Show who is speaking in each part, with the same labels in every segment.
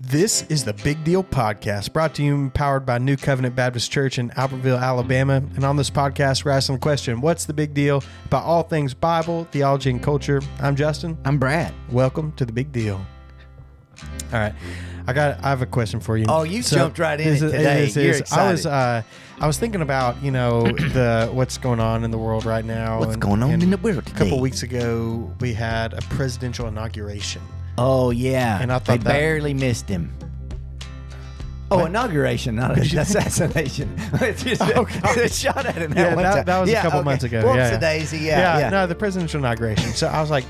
Speaker 1: This is the Big Deal Podcast, brought to you and powered by New Covenant Baptist Church in Albertville, Alabama. And on this podcast, we're asking the question, what's the big deal about all things Bible, theology, and culture? I'm Justin.
Speaker 2: I'm Brad.
Speaker 1: Welcome to the Big Deal. All right. I have a question for you.
Speaker 2: Oh, you jumped right in today. You're excited.
Speaker 1: I was thinking about, what's going on in the world right now.
Speaker 2: What's going on in the world today?
Speaker 1: A couple weeks ago, we had a presidential inauguration.
Speaker 2: Oh, yeah.
Speaker 1: And I thought
Speaker 2: they barely missed him. Oh, inauguration, not an assassination. Just shot at him.
Speaker 1: That was a couple months ago.
Speaker 2: Whoopsie-daisy, yeah.
Speaker 1: No, the presidential inauguration. So I was like,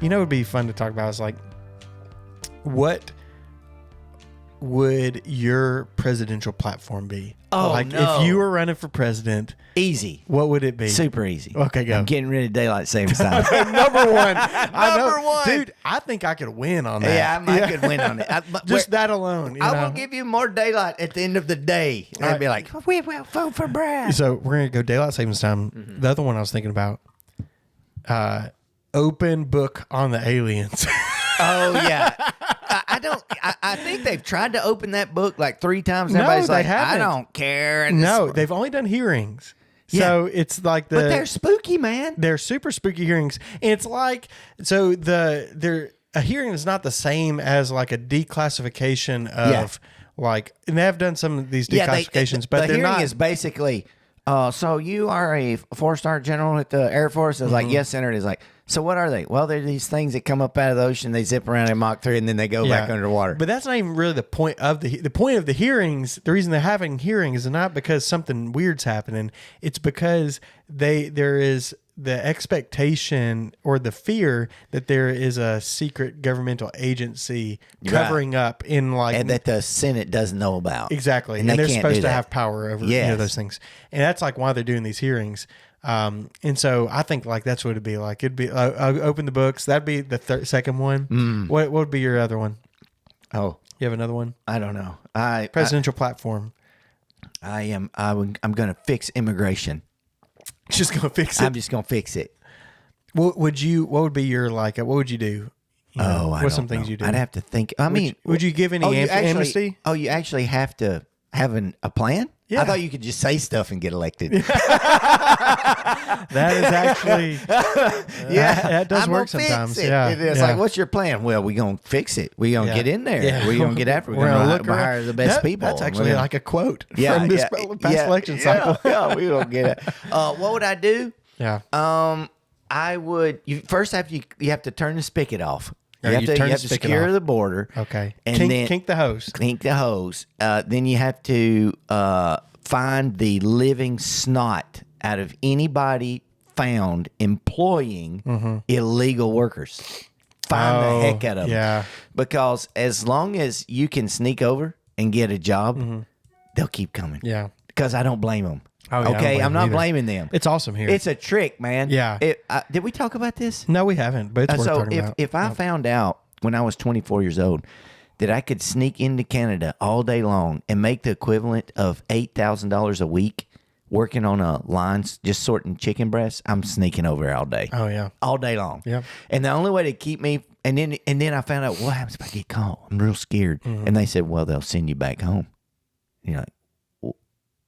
Speaker 1: it would be fun to talk about. I was like, what would your presidential platform be?
Speaker 2: Oh,
Speaker 1: if you were running for president,
Speaker 2: easy.
Speaker 1: What would it be?
Speaker 2: Super easy.
Speaker 1: Okay, go.
Speaker 2: I'm getting rid of daylight savings time.
Speaker 1: Number one.
Speaker 2: Number one.
Speaker 1: Dude, I think I could win on that.
Speaker 2: Yeah, I could win on it.
Speaker 1: Just that alone.
Speaker 2: I will give you more daylight at the end of the day. And I'd be like, we will vote for Brad.
Speaker 1: So we're going to go daylight savings time. Mm-hmm. The other one I was thinking about, open book on the aliens.
Speaker 2: Oh, yeah. I think they've tried to open that book like 3 times. And everybody's like,
Speaker 1: haven't.
Speaker 2: I don't care. And
Speaker 1: they've only done hearings. So it's like
Speaker 2: but they're spooky, man.
Speaker 1: They're super spooky hearings. And it's like, so a hearing is not the same as like a declassification of and they have done some of these declassifications, but
Speaker 2: the
Speaker 1: they're not.
Speaker 2: Hearing is basically, so you are a 4-star general at the Air Force? It's like, yes, Senator. It's like, so what are they? Well, they're these things that come up out of the ocean, they zip around in Mach 3, and then they go back underwater.
Speaker 1: But that's not even really the point of the point of the hearings. The reason they're having hearings is not because something weird's happening. It's because there is the expectation or the fear that there is a secret governmental agency covering up in
Speaker 2: and that the Senate doesn't know about.
Speaker 1: Exactly. And they're supposed to have power over those things. And that's like why they're doing these hearings. And so I think like that's what it'd be like. It'd be open the books. That'd be the second one. What would be your other one?
Speaker 2: Oh,
Speaker 1: you have another one?
Speaker 2: I don't know.
Speaker 1: Presidential platform.
Speaker 2: I'm going to fix immigration.
Speaker 1: Just going to fix it.
Speaker 2: I'm just going to fix it.
Speaker 1: What would be your what would you do? What's some things you do?
Speaker 2: I'd have to think.
Speaker 1: Would you give any amnesty?
Speaker 2: Oh, you actually have to have a plan?
Speaker 1: Yeah.
Speaker 2: I thought you could just say stuff and get elected.
Speaker 1: That is actually, that does work sometimes. Yeah,
Speaker 2: it's like, what's your plan? Well, we're going to fix it. We're going to get in there. Yeah. We're going to get after it. We're going to hire the best people.
Speaker 1: That's actually like a quote from this past election cycle.
Speaker 2: Yeah, we don't get it. What would I do?
Speaker 1: Yeah.
Speaker 2: I would, you have to turn the spigot off. You have to secure the border.
Speaker 1: Okay.
Speaker 2: And
Speaker 1: kink the hose.
Speaker 2: Kink the hose. Then you have to find the living snot out of anybody found employing illegal workers. Find the heck out of them.
Speaker 1: Yeah.
Speaker 2: Because as long as you can sneak over and get a job, they'll keep coming.
Speaker 1: Yeah.
Speaker 2: Because I don't blame them.
Speaker 1: Oh, yeah,
Speaker 2: okay, I'm not blaming them.
Speaker 1: It's awesome here.
Speaker 2: It's a trick, man.
Speaker 1: Yeah.
Speaker 2: Did we talk about this?
Speaker 1: No, we haven't, but it's worth talking about.
Speaker 2: If I found out when I was 24 years old that I could sneak into Canada all day long and make the equivalent of $8,000 a week working on a line, just sorting chicken breasts, I'm sneaking over there all day.
Speaker 1: Oh, yeah.
Speaker 2: All day long.
Speaker 1: Yeah.
Speaker 2: And the only way to keep me, and then I found out, what happens if I get caught? I'm real scared. And they said, well, they'll send you back home. You're like,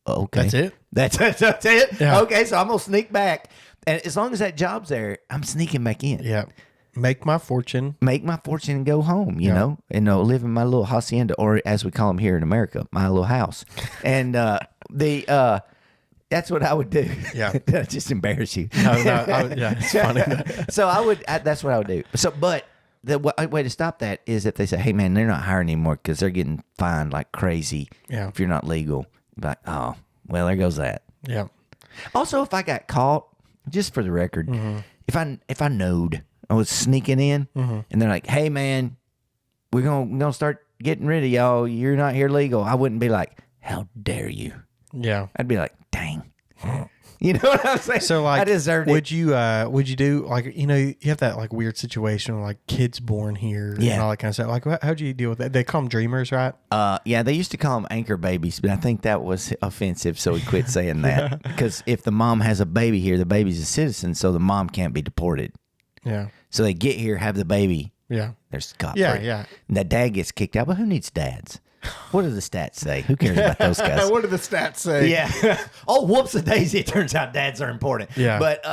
Speaker 2: okay.
Speaker 1: That's it?
Speaker 2: That's it?
Speaker 1: Yeah.
Speaker 2: Okay, so I'm going to sneak back. And as long as that job's there, I'm sneaking back in.
Speaker 1: Yeah. Make my fortune
Speaker 2: And go home, you know, and live in my little hacienda, or as we call them here in America, my little house. And that's what I would do.
Speaker 1: Yeah.
Speaker 2: Did I just embarrass you?
Speaker 1: No, it's funny.
Speaker 2: So that's what I would do. So, but the way to stop that is if they say, hey, man, they're not hiring anymore because they're getting fined like crazy if you're not legal. Like, oh, well, there goes that.
Speaker 1: Yeah.
Speaker 2: Also, if I got caught, just for the record, if I knowed I was sneaking in, and they're like, hey, man, we're gonna start getting rid of y'all. You're not here legal. I wouldn't be like, how dare you?
Speaker 1: Yeah.
Speaker 2: I'd be like, dang. You know what I'm saying?
Speaker 1: So like,
Speaker 2: I deserved it.
Speaker 1: Would you do like, you have that like weird situation where like kids born here and all that kind of stuff. Like, how'd you deal with that? They call them dreamers, right?
Speaker 2: Yeah, they used to call them anchor babies, but I think that was offensive, so we quit saying that. Because if the mom has a baby here, the baby's a citizen, so the mom can't be deported.
Speaker 1: Yeah.
Speaker 2: So they get here, have the baby,
Speaker 1: Yeah.
Speaker 2: They're scot
Speaker 1: Yeah,
Speaker 2: free.
Speaker 1: yeah.
Speaker 2: And that dad gets kicked out, but who needs dads? What do the stats say? Who cares about those guys?
Speaker 1: What do the stats say?
Speaker 2: Yeah. Oh, whoops a daisy. It turns out dads are important.
Speaker 1: Yeah.
Speaker 2: But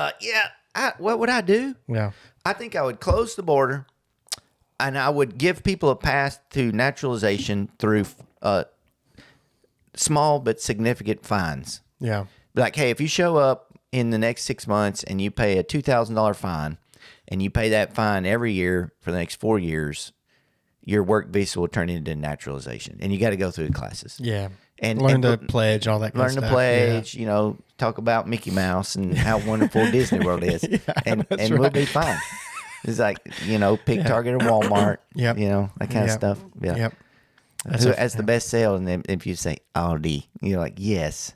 Speaker 2: what would I do?
Speaker 1: Yeah.
Speaker 2: I think I would close the border and I would give people a path to naturalization through small but significant fines.
Speaker 1: Yeah.
Speaker 2: Like, hey, if you show up in the next 6 months and you pay a $2,000 fine and you pay that fine every year for the next 4 years, your work visa will turn into naturalization, and you got to go through the classes.
Speaker 1: Yeah.
Speaker 2: And
Speaker 1: learn to pledge, all that kind
Speaker 2: learn
Speaker 1: of
Speaker 2: to
Speaker 1: stuff.
Speaker 2: pledge. You know, talk about Mickey Mouse and how wonderful Disney World is, and we'll be fine. It's like, you know, pick Target or Walmart.
Speaker 1: Yep.
Speaker 2: You know, that kind of stuff. Yeah.
Speaker 1: Yep.
Speaker 2: Who has the best sale? And then if you say Aldi, you're like, yes.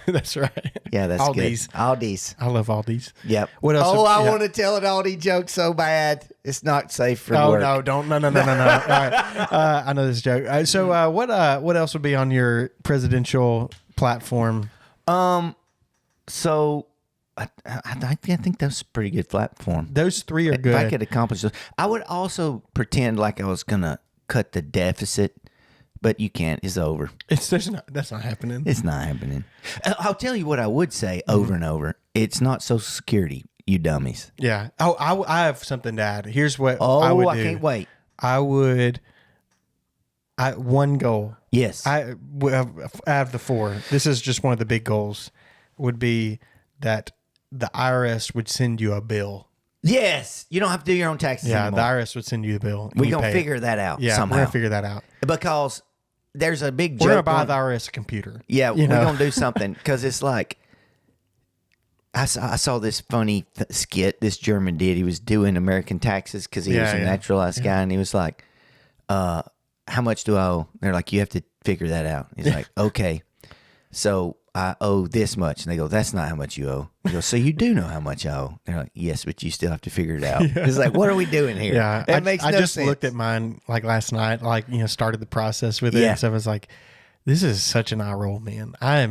Speaker 1: That's right.
Speaker 2: Yeah, that's
Speaker 1: Aldi's.
Speaker 2: good. Aldi's.
Speaker 1: I love Aldi's.
Speaker 2: Yep.
Speaker 1: What else?
Speaker 2: Oh, I
Speaker 1: Yeah.
Speaker 2: want to tell an Aldi joke so bad. It's not safe for
Speaker 1: Oh
Speaker 2: work.
Speaker 1: no! Don't no. All right. I know this joke. So what else would be on your presidential platform?
Speaker 2: So I think that's a pretty good platform.
Speaker 1: Those three are
Speaker 2: If
Speaker 1: good.
Speaker 2: I could accomplish those, I would also pretend like I was gonna cut the deficit, but you can't. It's over.
Speaker 1: That's not happening.
Speaker 2: It's not happening. I'll tell you what I would say over and over. It's not Social Security, you dummies.
Speaker 1: Yeah. Oh, I have something to add. Here's what
Speaker 2: Oh,
Speaker 1: I would
Speaker 2: I
Speaker 1: do.
Speaker 2: can't wait.
Speaker 1: One goal.
Speaker 2: Yes.
Speaker 1: I have the four. This is just one of the big goals. Would be that the IRS would send you a bill.
Speaker 2: Yes. You don't have to do your own taxes
Speaker 1: Yeah,
Speaker 2: anymore.
Speaker 1: the IRS would send you the bill.
Speaker 2: We're going to figure that out somehow.
Speaker 1: we're gonna figure that out.
Speaker 2: Because there's a big joke.
Speaker 1: We're gonna buy the IRS a computer.
Speaker 2: Yeah,
Speaker 1: You
Speaker 2: we're
Speaker 1: know?
Speaker 2: going to do something. Because it's like, I saw this funny skit this German did. He was doing American taxes because he was a naturalized guy. And he was like, how much do I owe? They're like, you have to figure that out. He's like, okay. So I owe this much. And they go, that's not how much you owe. He goes, so you do know how much I owe? They're like, yes, but you still have to figure it out. It's like, what are we doing here?
Speaker 1: Yeah,
Speaker 2: It makes
Speaker 1: I
Speaker 2: no
Speaker 1: just
Speaker 2: sense.
Speaker 1: looked at mine like last night, like started the process with it.
Speaker 2: Yeah.
Speaker 1: And so I was like, this is such an eye roll, man. I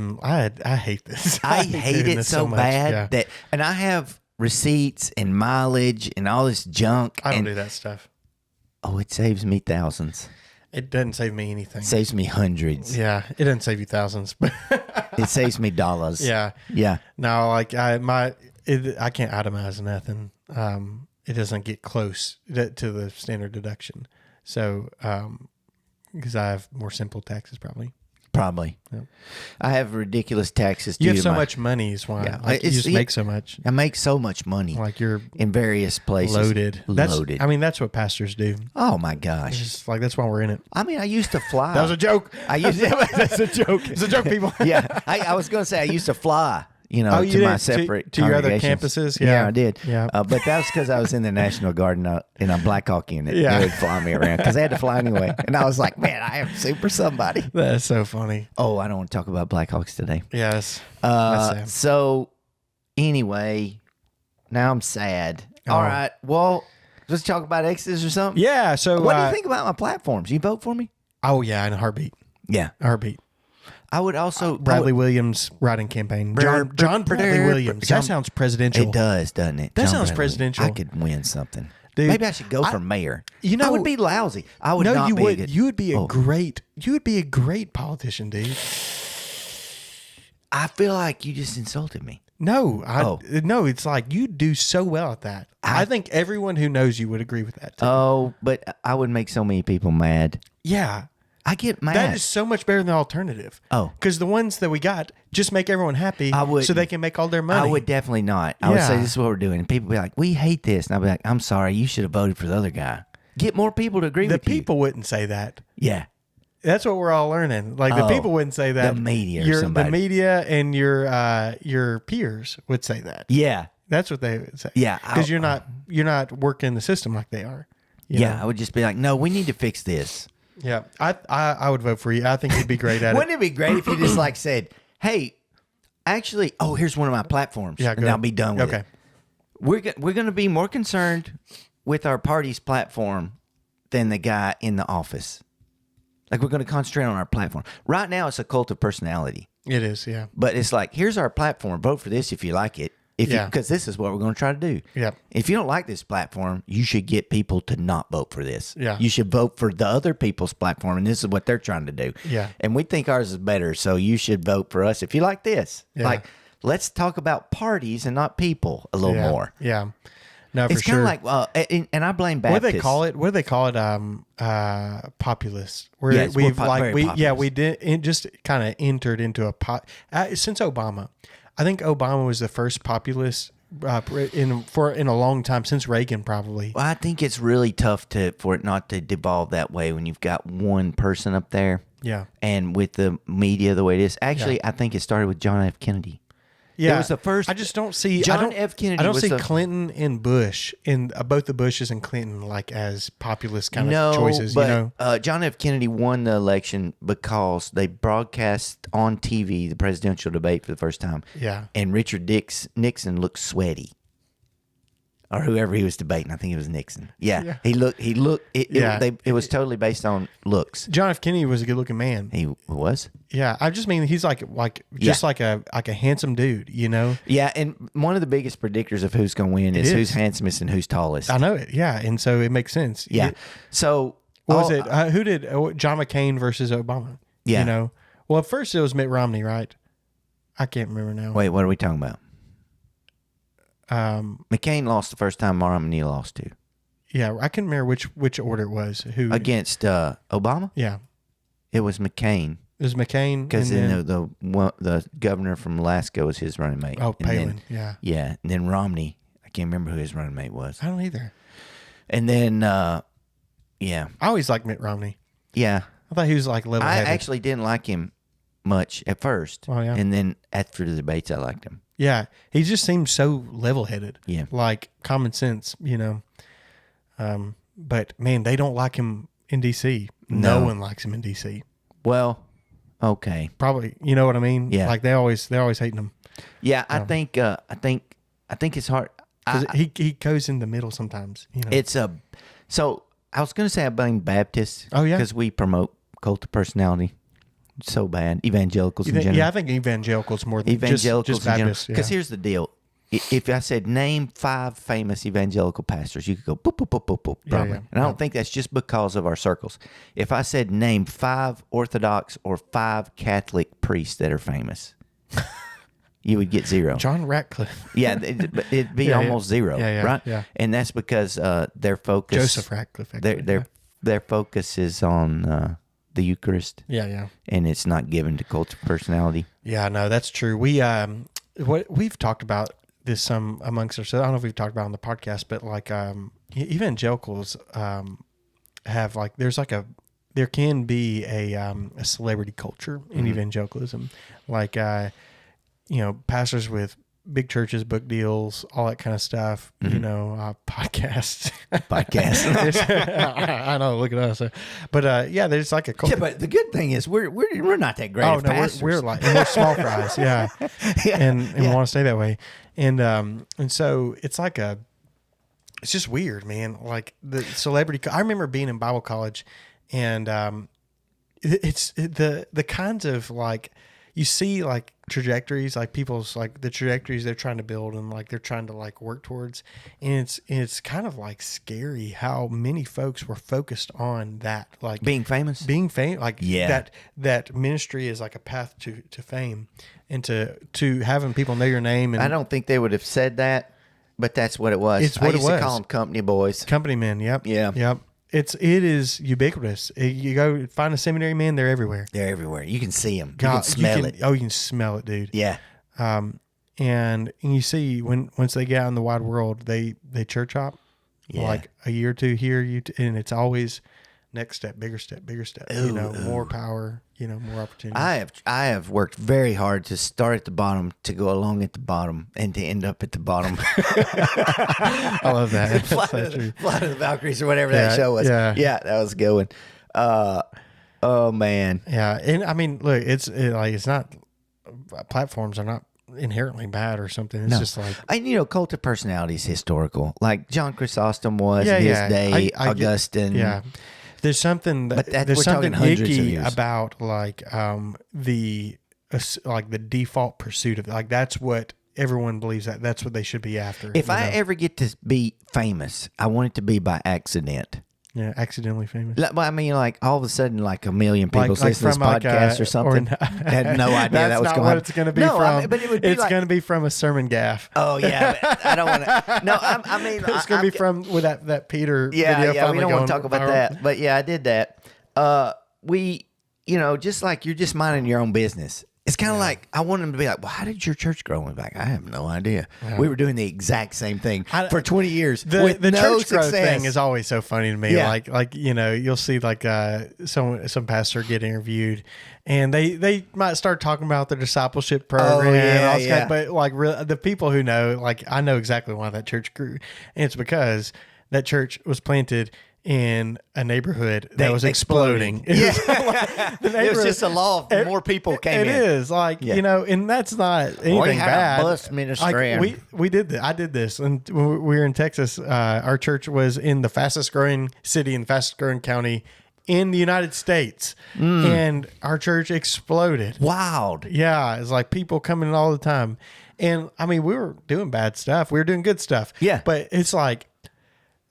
Speaker 1: hate this.
Speaker 2: I hate
Speaker 1: doing
Speaker 2: it
Speaker 1: this
Speaker 2: so
Speaker 1: much.
Speaker 2: bad
Speaker 1: Yeah.
Speaker 2: that, and I have receipts and mileage and all this junk.
Speaker 1: I don't
Speaker 2: and,
Speaker 1: do that stuff.
Speaker 2: Oh, it saves me thousands.
Speaker 1: It doesn't save me anything.
Speaker 2: It saves me hundreds.
Speaker 1: Yeah, it doesn't save you thousands, but
Speaker 2: It saves me dollars.
Speaker 1: yeah,
Speaker 2: Yeah.
Speaker 1: no, like I can't itemize nothing. It doesn't get close to the standard deduction. So, because I have more simple taxes, probably.
Speaker 2: Probably.
Speaker 1: Yep.
Speaker 2: I have ridiculous taxes.
Speaker 1: You
Speaker 2: due
Speaker 1: have
Speaker 2: to
Speaker 1: so
Speaker 2: my-
Speaker 1: much money, is why.
Speaker 2: Yeah,
Speaker 1: Like, you
Speaker 2: it's-
Speaker 1: just make so much.
Speaker 2: I make so much money
Speaker 1: Like you're
Speaker 2: in various places.
Speaker 1: loaded.
Speaker 2: Loaded.
Speaker 1: I mean, that's what pastors do.
Speaker 2: Oh my gosh.
Speaker 1: It's like that's why we're in it.
Speaker 2: I mean, I used to fly.
Speaker 1: That was a joke.
Speaker 2: I used
Speaker 1: That's a joke. It's a joke, people.
Speaker 2: yeah. I was going to say I used to fly. You know,
Speaker 1: Oh, you
Speaker 2: to my
Speaker 1: did?
Speaker 2: separate
Speaker 1: To your other
Speaker 2: congregations.
Speaker 1: campuses? Yeah.
Speaker 2: I did.
Speaker 1: Yeah.
Speaker 2: But that was because I was in the National Guard in a Black Hawk unit.
Speaker 1: Yeah.
Speaker 2: They would fly me around because they had to fly anyway. And I was like, man, I am super somebody.
Speaker 1: That's so funny.
Speaker 2: Oh, I don't want to talk about Black Hawks today.
Speaker 1: Yes. That's sad.
Speaker 2: So anyway, now I'm sad.
Speaker 1: Oh.
Speaker 2: All right. Well, let's talk about Exodus or something.
Speaker 1: Yeah. So
Speaker 2: What do you think about my platforms? You vote for me?
Speaker 1: Oh yeah, in a heartbeat.
Speaker 2: Yeah.
Speaker 1: A heartbeat.
Speaker 2: I would also
Speaker 1: Bradley Williams writing campaign. John Bradley Williams. That sounds presidential.
Speaker 2: It does, doesn't it?
Speaker 1: That
Speaker 2: John
Speaker 1: sounds
Speaker 2: Bradley.
Speaker 1: presidential.
Speaker 2: I could win something.
Speaker 1: Dude,
Speaker 2: Maybe I should go for mayor.
Speaker 1: you know-
Speaker 2: I would be lousy. I would
Speaker 1: No,
Speaker 2: not
Speaker 1: you
Speaker 2: be
Speaker 1: would.
Speaker 2: a good.
Speaker 1: You would be
Speaker 2: Oh.
Speaker 1: You would be a great politician, dude.
Speaker 2: I feel like you just insulted me.
Speaker 1: No,
Speaker 2: Oh.
Speaker 1: no. It's like you do so well at that. I think everyone who knows you would agree with that. Too.
Speaker 2: Oh, but I would make so many people mad.
Speaker 1: Yeah,
Speaker 2: I get mad.
Speaker 1: that is so much better than the alternative.
Speaker 2: Oh.
Speaker 1: because the ones that we got just make everyone happy.
Speaker 2: I wouldn't.
Speaker 1: so they can make all their money.
Speaker 2: I would definitely not. I would say
Speaker 1: Yeah.
Speaker 2: this is what we're doing. And people would be like, we hate this. And I'd be like, I'm sorry. You should have voted for the other guy. Get more people to agree
Speaker 1: The
Speaker 2: with you.
Speaker 1: people wouldn't say that.
Speaker 2: Yeah.
Speaker 1: That's what we're all learning. Like the
Speaker 2: Oh,
Speaker 1: people wouldn't say that.
Speaker 2: the media or
Speaker 1: The
Speaker 2: somebody.
Speaker 1: media and your peers would say that.
Speaker 2: Yeah.
Speaker 1: That's what they would say.
Speaker 2: Yeah,
Speaker 1: because you're not working the system like they are. you
Speaker 2: Yeah.
Speaker 1: know?
Speaker 2: I would just be like, no, we need to fix this.
Speaker 1: Yeah, I would vote for you. I think you'd be great at it.
Speaker 2: Wouldn't it be great if you just like said, hey, actually, here's one of my platforms.
Speaker 1: Yeah,
Speaker 2: and
Speaker 1: go
Speaker 2: I'll
Speaker 1: ahead.
Speaker 2: be done with
Speaker 1: Okay.
Speaker 2: it. We're going to be more concerned with our party's platform than the guy in the office. Like, we're going to concentrate on our platform. Right now, it's a cult of personality.
Speaker 1: It is, yeah.
Speaker 2: But it's like, here's our platform. Vote for this if you like it. Because this is what we're going to try to do.
Speaker 1: Yep.
Speaker 2: If you don't like this platform, you should get people to not vote for this.
Speaker 1: Yeah.
Speaker 2: You should vote for the other people's platform, and this is what they're trying to do.
Speaker 1: Yeah.
Speaker 2: And we think ours is better, so you should vote for us if you like this.
Speaker 1: Yeah.
Speaker 2: Like, let's talk about parties and not people a little more.
Speaker 1: Yeah. No, for
Speaker 2: It's kind
Speaker 1: sure.
Speaker 2: of like, and I blame
Speaker 1: What do
Speaker 2: Baptists.
Speaker 1: they call it? What do they call it? Populist. Where
Speaker 2: Yes, we're
Speaker 1: we've
Speaker 2: very populist.
Speaker 1: we did it just kind of entered into a since Obama. I think Obama was the first populist in a long time, since Reagan probably.
Speaker 2: Well, I think it's really tough for it not to devolve that way when you've got one person up there.
Speaker 1: Yeah.
Speaker 2: And with the media the way it is. Actually, I think it started with John F. Kennedy.
Speaker 1: Yeah,
Speaker 2: It was the first.
Speaker 1: I just don't see
Speaker 2: John F. Kennedy
Speaker 1: I don't
Speaker 2: was
Speaker 1: see
Speaker 2: the-
Speaker 1: Clinton and Bush in both the Bushes and Clinton like as populist kind
Speaker 2: no,
Speaker 1: of choices.
Speaker 2: but
Speaker 1: You know,
Speaker 2: John F. Kennedy won the election because they broadcast on TV the presidential debate for the first time.
Speaker 1: Yeah.
Speaker 2: And Richard Nixon looked sweaty. Or whoever he was debating. I think it was Nixon. Yeah. He looked. It was totally based on looks.
Speaker 1: John F. Kennedy was a good looking man.
Speaker 2: He was?
Speaker 1: Yeah, I just mean he's like a handsome dude. You know.
Speaker 2: Yeah, and one of the biggest predictors of who's going to win is who's handsomest and who's tallest.
Speaker 1: I know it. Yeah, and so it makes sense.
Speaker 2: Yeah. So
Speaker 1: What was it? Who did John McCain versus Obama?
Speaker 2: Yeah.
Speaker 1: You know. Well, at first it was Mitt Romney, right? I can't remember now.
Speaker 2: Wait, what are we talking about? McCain lost the first time Romney lost to.
Speaker 1: Yeah, I couldn't remember which order it was. Who
Speaker 2: Against Obama?
Speaker 1: Yeah,
Speaker 2: It was McCain.
Speaker 1: it was McCain.
Speaker 2: Because
Speaker 1: and
Speaker 2: then the governor from Alaska was his running mate.
Speaker 1: oh,
Speaker 2: And
Speaker 1: Palin.
Speaker 2: then-
Speaker 1: Yeah,
Speaker 2: yeah. And then Romney, I can't remember who his running mate was.
Speaker 1: I don't either.
Speaker 2: And then, yeah.
Speaker 1: I always liked Mitt Romney.
Speaker 2: Yeah.
Speaker 1: I thought he was like level
Speaker 2: I
Speaker 1: headed.
Speaker 2: actually didn't like him much at first.
Speaker 1: Oh, yeah.
Speaker 2: And then after the debates, I liked him.
Speaker 1: Yeah, he just seems so level headed.
Speaker 2: Yeah.
Speaker 1: Like common sense, you know. But man, they don't like him in DC. No
Speaker 2: No.
Speaker 1: one likes him in DC.
Speaker 2: Well, okay.
Speaker 1: Probably, you know what I mean?
Speaker 2: Yeah.
Speaker 1: Like they're always hating him.
Speaker 2: Yeah, I think it's hard.
Speaker 1: 'Cause he goes in the middle sometimes. You know.
Speaker 2: It's so I was going to say I blame Baptists.
Speaker 1: Oh, yeah?
Speaker 2: Because we promote cult of personality so bad. Evangelicals in general.
Speaker 1: Yeah, I think evangelicals more than
Speaker 2: Evangelicals
Speaker 1: just
Speaker 2: in general.
Speaker 1: Baptists.
Speaker 2: Because here's the deal. If I said name 5 famous evangelical pastors, you could go boop, boop, boop, boop, boop,
Speaker 1: Yeah,
Speaker 2: probably.
Speaker 1: yeah.
Speaker 2: And I don't think that's just because of our circles. If I said name 5 Orthodox or 5 Catholic priests that are famous, you would get 0.
Speaker 1: John Ratcliffe,
Speaker 2: Yeah, it'd be
Speaker 1: Yeah, yeah.
Speaker 2: almost 0,
Speaker 1: Yeah,
Speaker 2: right?
Speaker 1: yeah.
Speaker 2: And that's because their focus,
Speaker 1: Joseph Ratcliffe. Actually.
Speaker 2: their focus is on the Eucharist,
Speaker 1: Yeah.
Speaker 2: and it's not given to cult of personality.
Speaker 1: Yeah, no, that's true. What we've talked about this some amongst ourselves. I don't know if we've talked about it on the podcast, but like evangelicals have like there can be a celebrity culture in evangelicalism, like pastors with big churches, book deals, all that kind of stuff. You know, podcasts. I know. Look at us. But yeah, there's like a culture.
Speaker 2: Yeah, but the good thing is we're not that great.
Speaker 1: Oh
Speaker 2: of
Speaker 1: no,
Speaker 2: pastors.
Speaker 1: we're like and we're small fries, yeah, and want to stay that way, and so it's like it's just weird, man. Like the celebrity. I remember being in Bible college, and it's the kinds of like you see like trajectories, like people's like the trajectories they're trying to build and like they're trying to like work towards, and it's kind of like scary how many folks were focused on that, like
Speaker 2: being famous.
Speaker 1: like
Speaker 2: Yeah.
Speaker 1: that ministry is like a path to fame and to having people know your name. And
Speaker 2: I don't think they would have said that, but that's what it was.
Speaker 1: It's what
Speaker 2: I used
Speaker 1: it
Speaker 2: to
Speaker 1: was.
Speaker 2: call them company boys.
Speaker 1: company men. Yep.
Speaker 2: Yeah.
Speaker 1: Yep. It is ubiquitous. You go find a seminary man, they're everywhere.
Speaker 2: They're everywhere. You can see them. You
Speaker 1: God,
Speaker 2: can smell it.
Speaker 1: Oh, you can smell it, dude.
Speaker 2: Yeah.
Speaker 1: And you see once they get out in the wide world, they church hop.
Speaker 2: Yeah.
Speaker 1: Like a year or two here, and it's always next step, bigger step, bigger step. More power. More opportunity.
Speaker 2: I have worked very hard to start at the bottom, to go along at the bottom, and to end up at the bottom.
Speaker 1: I love that. That's
Speaker 2: Flight
Speaker 1: so
Speaker 2: of
Speaker 1: true.
Speaker 2: the Valkyries or whatever
Speaker 1: Yeah,
Speaker 2: that show was.
Speaker 1: yeah.
Speaker 2: that was a good one. Oh man.
Speaker 1: Yeah, and I mean, look, it's not platforms are not inherently bad or something. It's just like
Speaker 2: And cult of personality is historical. Like John Chrysostom was
Speaker 1: Yeah,
Speaker 2: in his
Speaker 1: yeah.
Speaker 2: day,
Speaker 1: I get-
Speaker 2: Augustine.
Speaker 1: yeah. There's something
Speaker 2: But
Speaker 1: there's
Speaker 2: we're talking
Speaker 1: something
Speaker 2: hundreds of
Speaker 1: icky
Speaker 2: years.
Speaker 1: about like the default pursuit of like that's what everyone believes that that's what they should be after.
Speaker 2: If I ever get to be famous, I want it to be by accident.
Speaker 1: Yeah, accidentally famous.
Speaker 2: Well, I mean, like all of a sudden, like a million people
Speaker 1: Like
Speaker 2: listen to this
Speaker 1: from, like,
Speaker 2: podcast or something. I had no idea
Speaker 1: That's
Speaker 2: that was
Speaker 1: not
Speaker 2: going
Speaker 1: what
Speaker 2: to
Speaker 1: it's going to be
Speaker 2: no,
Speaker 1: from.
Speaker 2: I mean, but it would be
Speaker 1: it's
Speaker 2: like,
Speaker 1: going to be from a sermon gaff.
Speaker 2: oh yeah, but I don't want to. No, I mean,
Speaker 1: It's going to be from with that Peter
Speaker 2: yeah,
Speaker 1: video.
Speaker 2: yeah. We don't want
Speaker 1: going
Speaker 2: to talk about
Speaker 1: viral.
Speaker 2: that, but yeah, I did that. We, just like you're just minding your own business. It's kind of like I want them to be like, well, how did your church grow? And like, I have no idea.
Speaker 1: Yeah.
Speaker 2: We were doing the exact same thing for 20 years
Speaker 1: The
Speaker 2: with no
Speaker 1: church growth
Speaker 2: success.
Speaker 1: thing is always so funny to me.
Speaker 2: Yeah.
Speaker 1: Like you'll see like some pastor get interviewed, and they might start talking about their discipleship program.
Speaker 2: Oh, yeah,
Speaker 1: and all this
Speaker 2: yeah.
Speaker 1: but like the people who know, like I know exactly why that church grew, and it's because that church was planted in a neighborhood that was exploding.
Speaker 2: Yeah.
Speaker 1: The
Speaker 2: It was
Speaker 1: neighborhood-
Speaker 2: just a law of more people came
Speaker 1: It
Speaker 2: in.
Speaker 1: is like and that's not anything
Speaker 2: We had a
Speaker 1: bad.
Speaker 2: bus ministry
Speaker 1: Like,
Speaker 2: and-
Speaker 1: we did that. I did this, and when we were in Texas. Our church was in the fastest growing city and fastest growing county in the United States, and our church exploded.
Speaker 2: Wild.
Speaker 1: Yeah, it's like people coming in all the time, and I mean we were doing bad stuff. We were doing good stuff.
Speaker 2: Yeah.
Speaker 1: but it's like.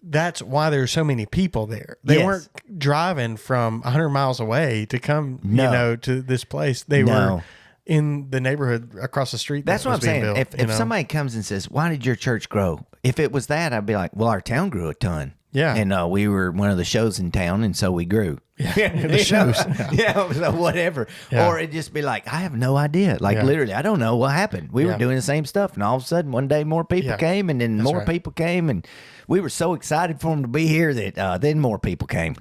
Speaker 1: That's why there's so many people there. They
Speaker 2: Yes.
Speaker 1: weren't driving from 100 miles away to come,
Speaker 2: No.
Speaker 1: to this place. They
Speaker 2: No.
Speaker 1: were in the neighborhood across the street.
Speaker 2: That's
Speaker 1: that
Speaker 2: what I'm
Speaker 1: was being
Speaker 2: saying.
Speaker 1: built,
Speaker 2: If somebody comes and says, why did your church grow? If it was that, I'd be like, well, our town grew a ton.
Speaker 1: Yeah.
Speaker 2: And we were one of the shows in town, and so we grew.
Speaker 1: the shows.
Speaker 2: Yeah, so whatever.
Speaker 1: Yeah.
Speaker 2: Or it'd just be like, I have no idea. Like,
Speaker 1: Yeah.
Speaker 2: literally, I don't know what happened. We were
Speaker 1: Yeah.
Speaker 2: doing the same stuff, and all of a sudden, one day, more people
Speaker 1: Yeah.
Speaker 2: came, and then
Speaker 1: That's
Speaker 2: more
Speaker 1: right.
Speaker 2: people came, and we were so excited for them to be here that then more people came.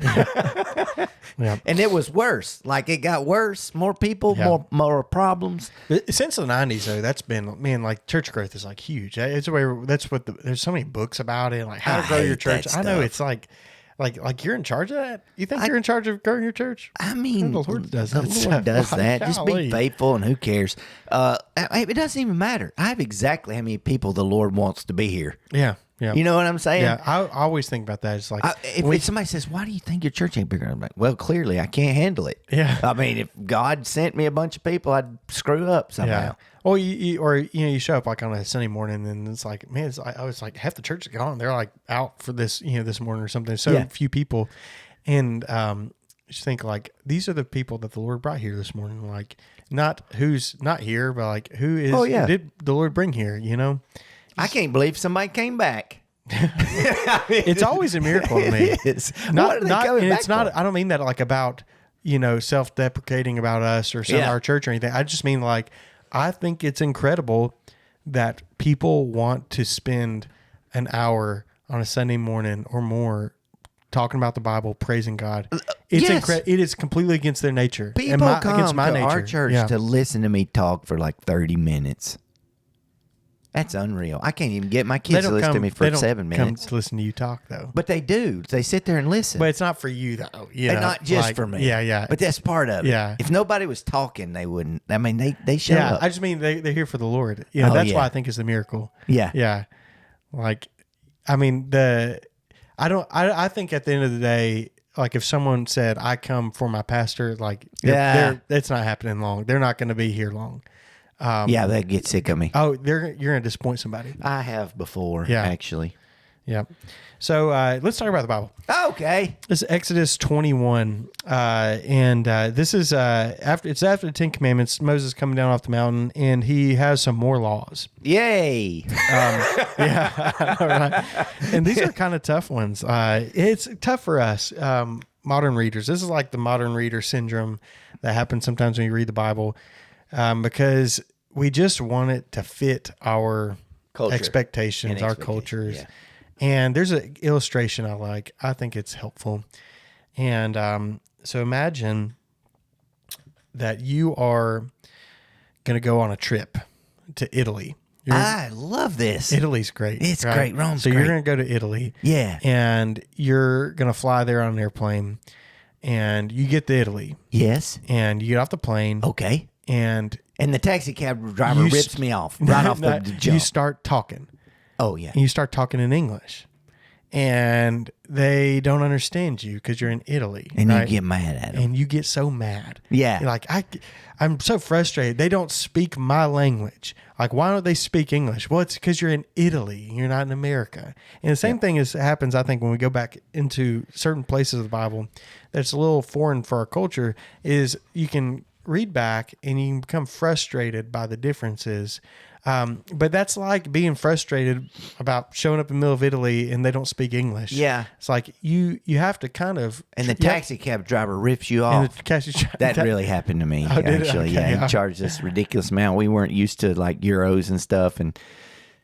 Speaker 1: Yeah.
Speaker 2: And it was worse. Like, it got worse. More people,
Speaker 1: Yeah.
Speaker 2: more problems.
Speaker 1: But since the 90s, though, that's been, man, like church growth is like huge. It's where that's what there's so many books about it, like how
Speaker 2: I
Speaker 1: to grow your
Speaker 2: hate
Speaker 1: church.
Speaker 2: that
Speaker 1: I know
Speaker 2: stuff.
Speaker 1: it's like you're in charge of that. You think you're in charge of growing your church?
Speaker 2: I mean,
Speaker 1: The Lord does
Speaker 2: the
Speaker 1: that
Speaker 2: Lord
Speaker 1: stuff.
Speaker 2: does that. Just be
Speaker 1: Golly.
Speaker 2: faithful, and who cares? It doesn't even matter. I have exactly how many people the Lord wants to be here.
Speaker 1: Yeah. Yeah.
Speaker 2: You know what I'm saying?
Speaker 1: Yeah. I always think about that. It's like,
Speaker 2: If somebody says, "Why do you think your church ain't bigger?" I'm like, "Well, clearly I can't handle it."
Speaker 1: Yeah.
Speaker 2: I mean, if God sent me a bunch of people, I'd screw up somehow.
Speaker 1: yeah. Or you show up like on a Sunday morning and it's like, man, I was like half the church is gone. They're like out for this, this morning or something. So
Speaker 2: Yeah.
Speaker 1: few people. And just think like, these are the people that the Lord brought here this morning. Like not who's not here, but like who is,
Speaker 2: Oh, yeah.
Speaker 1: did the Lord bring here,
Speaker 2: I can't believe somebody came back.
Speaker 1: It's always a miracle to me.
Speaker 2: It is.
Speaker 1: Not,
Speaker 2: What are they
Speaker 1: not,
Speaker 2: coming
Speaker 1: and
Speaker 2: back
Speaker 1: it's not,
Speaker 2: for?
Speaker 1: I don't mean that like about, self-deprecating about us or
Speaker 2: Yeah.
Speaker 1: our church or anything. I just mean like, I think it's incredible that people want to spend an hour on a Sunday morning or more talking about the Bible, praising God. It's
Speaker 2: Yes.
Speaker 1: It is completely against their nature.
Speaker 2: People
Speaker 1: against
Speaker 2: come
Speaker 1: my
Speaker 2: to
Speaker 1: nature.
Speaker 2: our church
Speaker 1: Yeah.
Speaker 2: to listen to me talk for like 30 minutes. That's unreal. I can't even get my
Speaker 1: They
Speaker 2: kids to
Speaker 1: don't
Speaker 2: listen to
Speaker 1: come-
Speaker 2: me
Speaker 1: they
Speaker 2: for
Speaker 1: don't
Speaker 2: 7
Speaker 1: come
Speaker 2: minutes.
Speaker 1: to listen to you talk though.
Speaker 2: But they do. They sit there and listen.
Speaker 1: But it's not for you though.
Speaker 2: And not just
Speaker 1: like,
Speaker 2: for me.
Speaker 1: Yeah, yeah.
Speaker 2: But that's part of it.
Speaker 1: Yeah.
Speaker 2: If nobody was talking, they wouldn't. I mean, they show
Speaker 1: yeah,
Speaker 2: up.
Speaker 1: I just mean they're here for the Lord.
Speaker 2: Oh,
Speaker 1: That's
Speaker 2: yeah.
Speaker 1: why I think it's the miracle.
Speaker 2: Yeah.
Speaker 1: Yeah. Like, I mean, I think at the end of the day, like if someone said, I come for my pastor, like, it's not happening long. They're not going to be here long.
Speaker 2: Yeah, they get sick of me.
Speaker 1: Oh, you're going to disappoint somebody.
Speaker 2: I have before,
Speaker 1: Yeah.
Speaker 2: actually.
Speaker 1: Yeah. So let's talk about the Bible.
Speaker 2: Okay.
Speaker 1: This is Exodus 21, and this is after the 10 Commandments. Moses coming down off the mountain, and he has some more laws.
Speaker 2: Yay.
Speaker 1: Yeah, right. And these are kind of tough ones. It's tough for us modern readers. This is like the modern reader syndrome that happens sometimes when you read the Bible, because we just want it to fit our
Speaker 2: Culture.
Speaker 1: expectations,
Speaker 2: And
Speaker 1: our
Speaker 2: expectation,
Speaker 1: cultures.
Speaker 2: yeah.
Speaker 1: And there's an illustration I like. I think it's helpful. And so imagine that you are going to go on a trip to Italy.
Speaker 2: I love this.
Speaker 1: Italy's great.
Speaker 2: It's
Speaker 1: right?
Speaker 2: great. Rome's
Speaker 1: so
Speaker 2: great.
Speaker 1: you're going to go to Italy.
Speaker 2: Yeah.
Speaker 1: And you're going to fly there on an airplane. And you get to Italy.
Speaker 2: Yes.
Speaker 1: And you get off the plane.
Speaker 2: Okay.
Speaker 1: And
Speaker 2: And the taxi cab driver
Speaker 1: You
Speaker 2: rips
Speaker 1: st-
Speaker 2: me off right off the
Speaker 1: you
Speaker 2: jump.
Speaker 1: start talking.
Speaker 2: Oh, yeah.
Speaker 1: And you start talking in English. and they don't understand you because you're in Italy,
Speaker 2: And
Speaker 1: right?
Speaker 2: you get mad at them.
Speaker 1: And you get so mad.
Speaker 2: Yeah.
Speaker 1: You're like, I'm so frustrated. They don't speak my language. Like, why don't they speak English? Well, it's because you're in Italy. You're not in America. And the same thing happens, I think, when we go back into certain places of the Bible that's a little foreign for our culture, is you can read back and you can become frustrated by the differences. But that's like being frustrated about showing up in the middle of Italy and they don't speak English.
Speaker 2: Yeah.
Speaker 1: It's like you have to kind of...
Speaker 2: And the taxi cab driver rips you off. That really happened to me,
Speaker 1: did it?
Speaker 2: actually.
Speaker 1: Okay,
Speaker 2: Yeah,
Speaker 1: yeah.
Speaker 2: he charged this ridiculous amount. We weren't used to like euros and stuff, and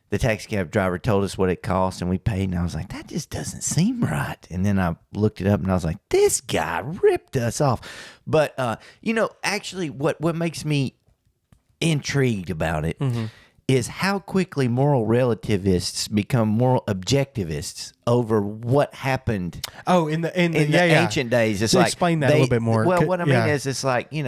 Speaker 2: the taxi cab driver told us what it cost, and we paid, and I was like, that just doesn't seem right. And then I looked it up, and I was like, this guy ripped us off. But, actually what makes me intrigued about it is how quickly moral relativists become moral objectivists over what happened
Speaker 1: in the
Speaker 2: ancient days. It's
Speaker 1: So
Speaker 2: like
Speaker 1: explain that a little bit more.
Speaker 2: Well, what I mean is, it's like, you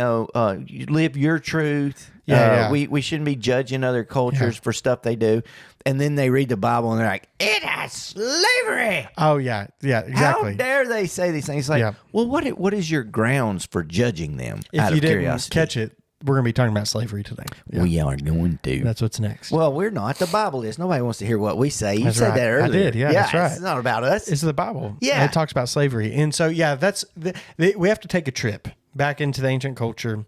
Speaker 2: live your truth. We shouldn't be judging other cultures for stuff they do. And then they read the Bible and they're like, it has slavery.
Speaker 1: Oh yeah, exactly.
Speaker 2: How dare they say these things? It's like, well, what is your grounds for judging them?
Speaker 1: If you didn't catch it, we're going to be talking about slavery today. Yeah.
Speaker 2: We are going to.
Speaker 1: That's what's next.
Speaker 2: Well, we're not. The Bible is. Nobody wants to hear what we say. You
Speaker 1: That's
Speaker 2: said
Speaker 1: right.
Speaker 2: that earlier.
Speaker 1: I did. Yeah, that's right.
Speaker 2: It's not about us.
Speaker 1: It's the Bible.
Speaker 2: Yeah.
Speaker 1: It talks about slavery. And so, we have to take a trip back into the ancient culture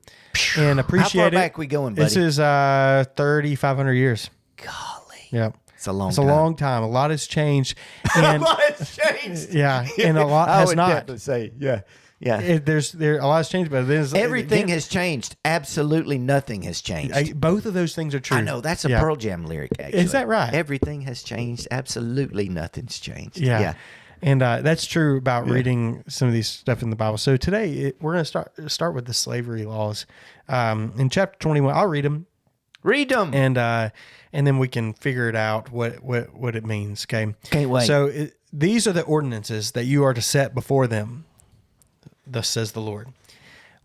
Speaker 1: and appreciate
Speaker 2: How far
Speaker 1: it.
Speaker 2: back we going, buddy?
Speaker 1: This is 3,500 years.
Speaker 2: Golly.
Speaker 1: Yeah.
Speaker 2: It's a long
Speaker 1: It's
Speaker 2: time.
Speaker 1: a long time. A lot has changed. And,
Speaker 2: A lot has changed.
Speaker 1: yeah. And a lot
Speaker 2: I
Speaker 1: has
Speaker 2: would
Speaker 1: not.
Speaker 2: definitely say, yeah. Yeah.
Speaker 1: A lot has changed, but there's
Speaker 2: Everything has changed. Absolutely nothing has changed.
Speaker 1: both of those things are true.
Speaker 2: I know. That's a
Speaker 1: Yeah.
Speaker 2: Pearl Jam lyric, actually.
Speaker 1: Is that right?
Speaker 2: Everything has changed. Absolutely nothing's changed.
Speaker 1: Yeah. And that's true about reading some of these stuff in the Bible. So today we're going to start with the slavery laws. In chapter 21, I'll read them.
Speaker 2: Read them.
Speaker 1: And then we can figure it out what it means. Okay.
Speaker 2: Can't wait.
Speaker 1: So these are the ordinances that you are to set before them. Thus says the Lord.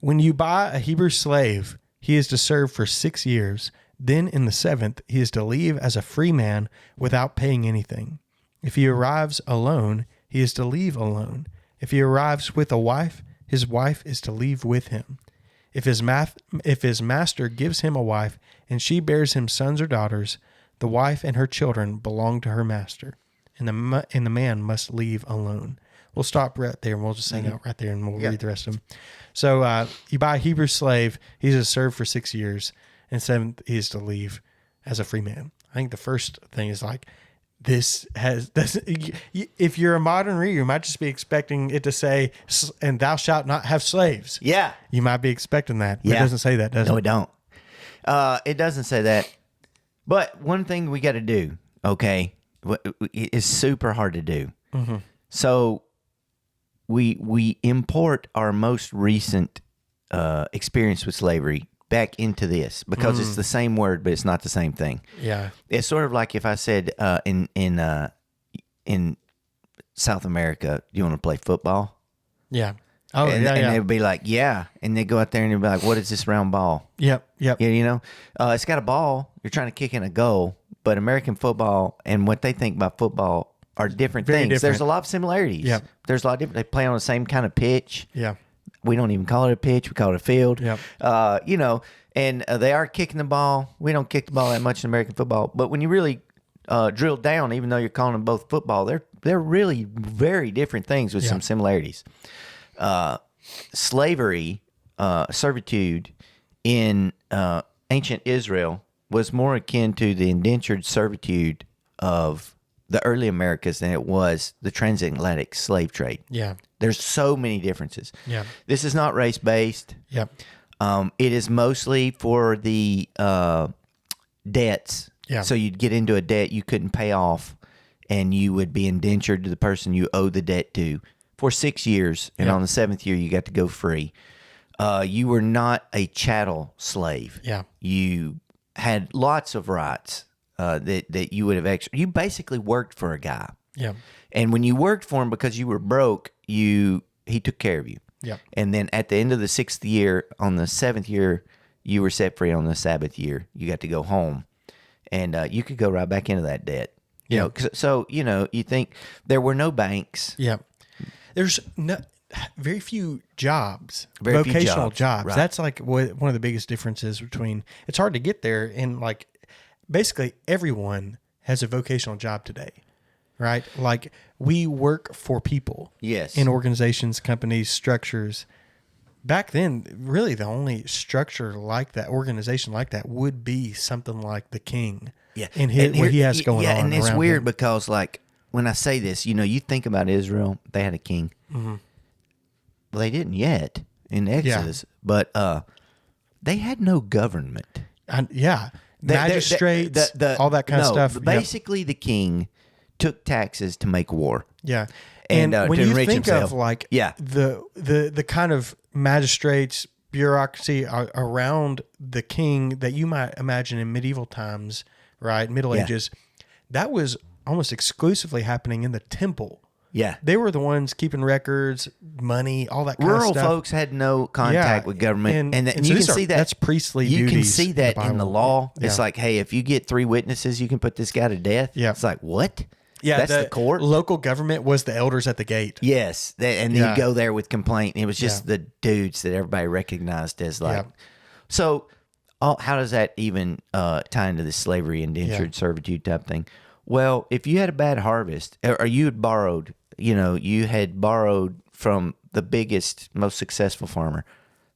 Speaker 1: When you buy a Hebrew slave, he is to serve for 6 years. Then in the 7th, he is to leave as a free man without paying anything. If he arrives alone, he is to leave alone. If he arrives with a wife, his wife is to leave with him. If his master gives him a wife and she bears him sons or daughters, the wife and her children belong to her master, and the man must leave alone. We'll stop right there, and we'll just hang out right there, and we'll read the rest of them. So you buy a Hebrew slave, he's to serve for 6 years, and 7th, he is to leave as a free man. I think the first thing is like, if you're a modern reader, you might just be expecting it to say, and thou shalt not have slaves.
Speaker 2: Yeah.
Speaker 1: You might be expecting that.
Speaker 2: Yeah.
Speaker 1: It doesn't say that, does it?
Speaker 2: No, it don't. It doesn't say that. But one thing we got to do, okay, is super hard to do.
Speaker 1: Mm-hmm.
Speaker 2: So we import our most recent experience with slavery back into this because it's the same word, but it's not the same thing.
Speaker 1: Yeah.
Speaker 2: It's sort of like if I said in South America, do you want to play football?
Speaker 1: Yeah. Oh,
Speaker 2: and,
Speaker 1: yeah,
Speaker 2: and
Speaker 1: yeah.
Speaker 2: they'd be like, yeah. And they'd go out there and they'd be like, what is this round ball?
Speaker 1: Yep.
Speaker 2: Yeah, it's got a ball. You're trying to kick in a goal, but American football and what they think about football are different
Speaker 1: Very
Speaker 2: things.
Speaker 1: different.
Speaker 2: There's a lot of similarities.
Speaker 1: Yep.
Speaker 2: There's a lot of different. They play on the same kind of pitch.
Speaker 1: Yeah.
Speaker 2: We don't even call it a pitch. We call it a field.
Speaker 1: Yep.
Speaker 2: And they are kicking the ball. We don't kick the ball that much in American football. But when you really drill down, even though you're calling them both football, they're really very different things with some similarities. Slavery, servitude in ancient Israel was more akin to the indentured servitude of the early Americas than it was the transatlantic slave trade.
Speaker 1: Yeah.
Speaker 2: There's so many differences.
Speaker 1: Yeah.
Speaker 2: This is not race-based.
Speaker 1: Yep.
Speaker 2: It is mostly for the debts.
Speaker 1: Yeah.
Speaker 2: So you'd get into a debt you couldn't pay off, and you would be indentured to the person you owe the debt to for 6 years, and on the 7th year, you got to go free. You were not a chattel slave.
Speaker 1: Yeah.
Speaker 2: You had lots of rights that you would have you basically worked for a guy.
Speaker 1: Yeah.
Speaker 2: And when you worked for him because you were broke, he took care of you.
Speaker 1: Yeah.
Speaker 2: And then at the end of the 6th year, on the 7th year, you were set free. On the Sabbath year, you got to go home, and you could go right back into that debt. You know, so you think there were no banks.
Speaker 1: Yeah. There's very few jobs,
Speaker 2: Very few
Speaker 1: vocational
Speaker 2: jobs,
Speaker 1: jobs.
Speaker 2: right.
Speaker 1: That's like one of the biggest differences between. It's hard to get there, and like basically everyone has a vocational job today, right? Like we work for people,
Speaker 2: Yes.
Speaker 1: in organizations, companies, structures. Back then, really the only structure like that, organization like that, would be something like the king.
Speaker 2: Yeah,
Speaker 1: and what he has going on.
Speaker 2: Yeah, and it's
Speaker 1: around
Speaker 2: weird
Speaker 1: him.
Speaker 2: because like when I say this, you think about Israel, they had a king.
Speaker 1: Mm-hmm.
Speaker 2: Well, they didn't yet in Exodus, but they had no government.
Speaker 1: Magistrates, all that kind of stuff. Yep.
Speaker 2: Basically, the king took taxes to make war.
Speaker 1: Yeah,
Speaker 2: And,
Speaker 1: when
Speaker 2: to
Speaker 1: you
Speaker 2: enrich
Speaker 1: think
Speaker 2: himself.
Speaker 1: of like
Speaker 2: Yeah.
Speaker 1: the kind of magistrates, bureaucracy around the king that you might imagine in medieval times, right, Middle
Speaker 2: Yeah.
Speaker 1: Ages, that was almost exclusively happening in the temple.
Speaker 2: Yeah.
Speaker 1: They were the ones keeping records, money, all that kind
Speaker 2: Rural
Speaker 1: of stuff.
Speaker 2: folks had no contact with government, and
Speaker 1: so
Speaker 2: you can see that
Speaker 1: that's priestly
Speaker 2: You can
Speaker 1: duties
Speaker 2: see that in the
Speaker 1: Bible.
Speaker 2: law. It's
Speaker 1: Yeah.
Speaker 2: like, hey, if you get 3 witnesses, you can put this guy to death.
Speaker 1: Yeah.
Speaker 2: It's like, what?
Speaker 1: Yeah,
Speaker 2: That's the court.
Speaker 1: Local government was the elders at the gate.
Speaker 2: Yes, and
Speaker 1: Yeah.
Speaker 2: you'd go there with complaint. It was just
Speaker 1: Yeah.
Speaker 2: the dudes that everybody recognized as like.
Speaker 1: Yeah.
Speaker 2: So, how does that even tie into the slavery, indentured servitude type thing? Well, if you had a bad harvest, or you had borrowed, you had borrowed from the biggest, most successful farmer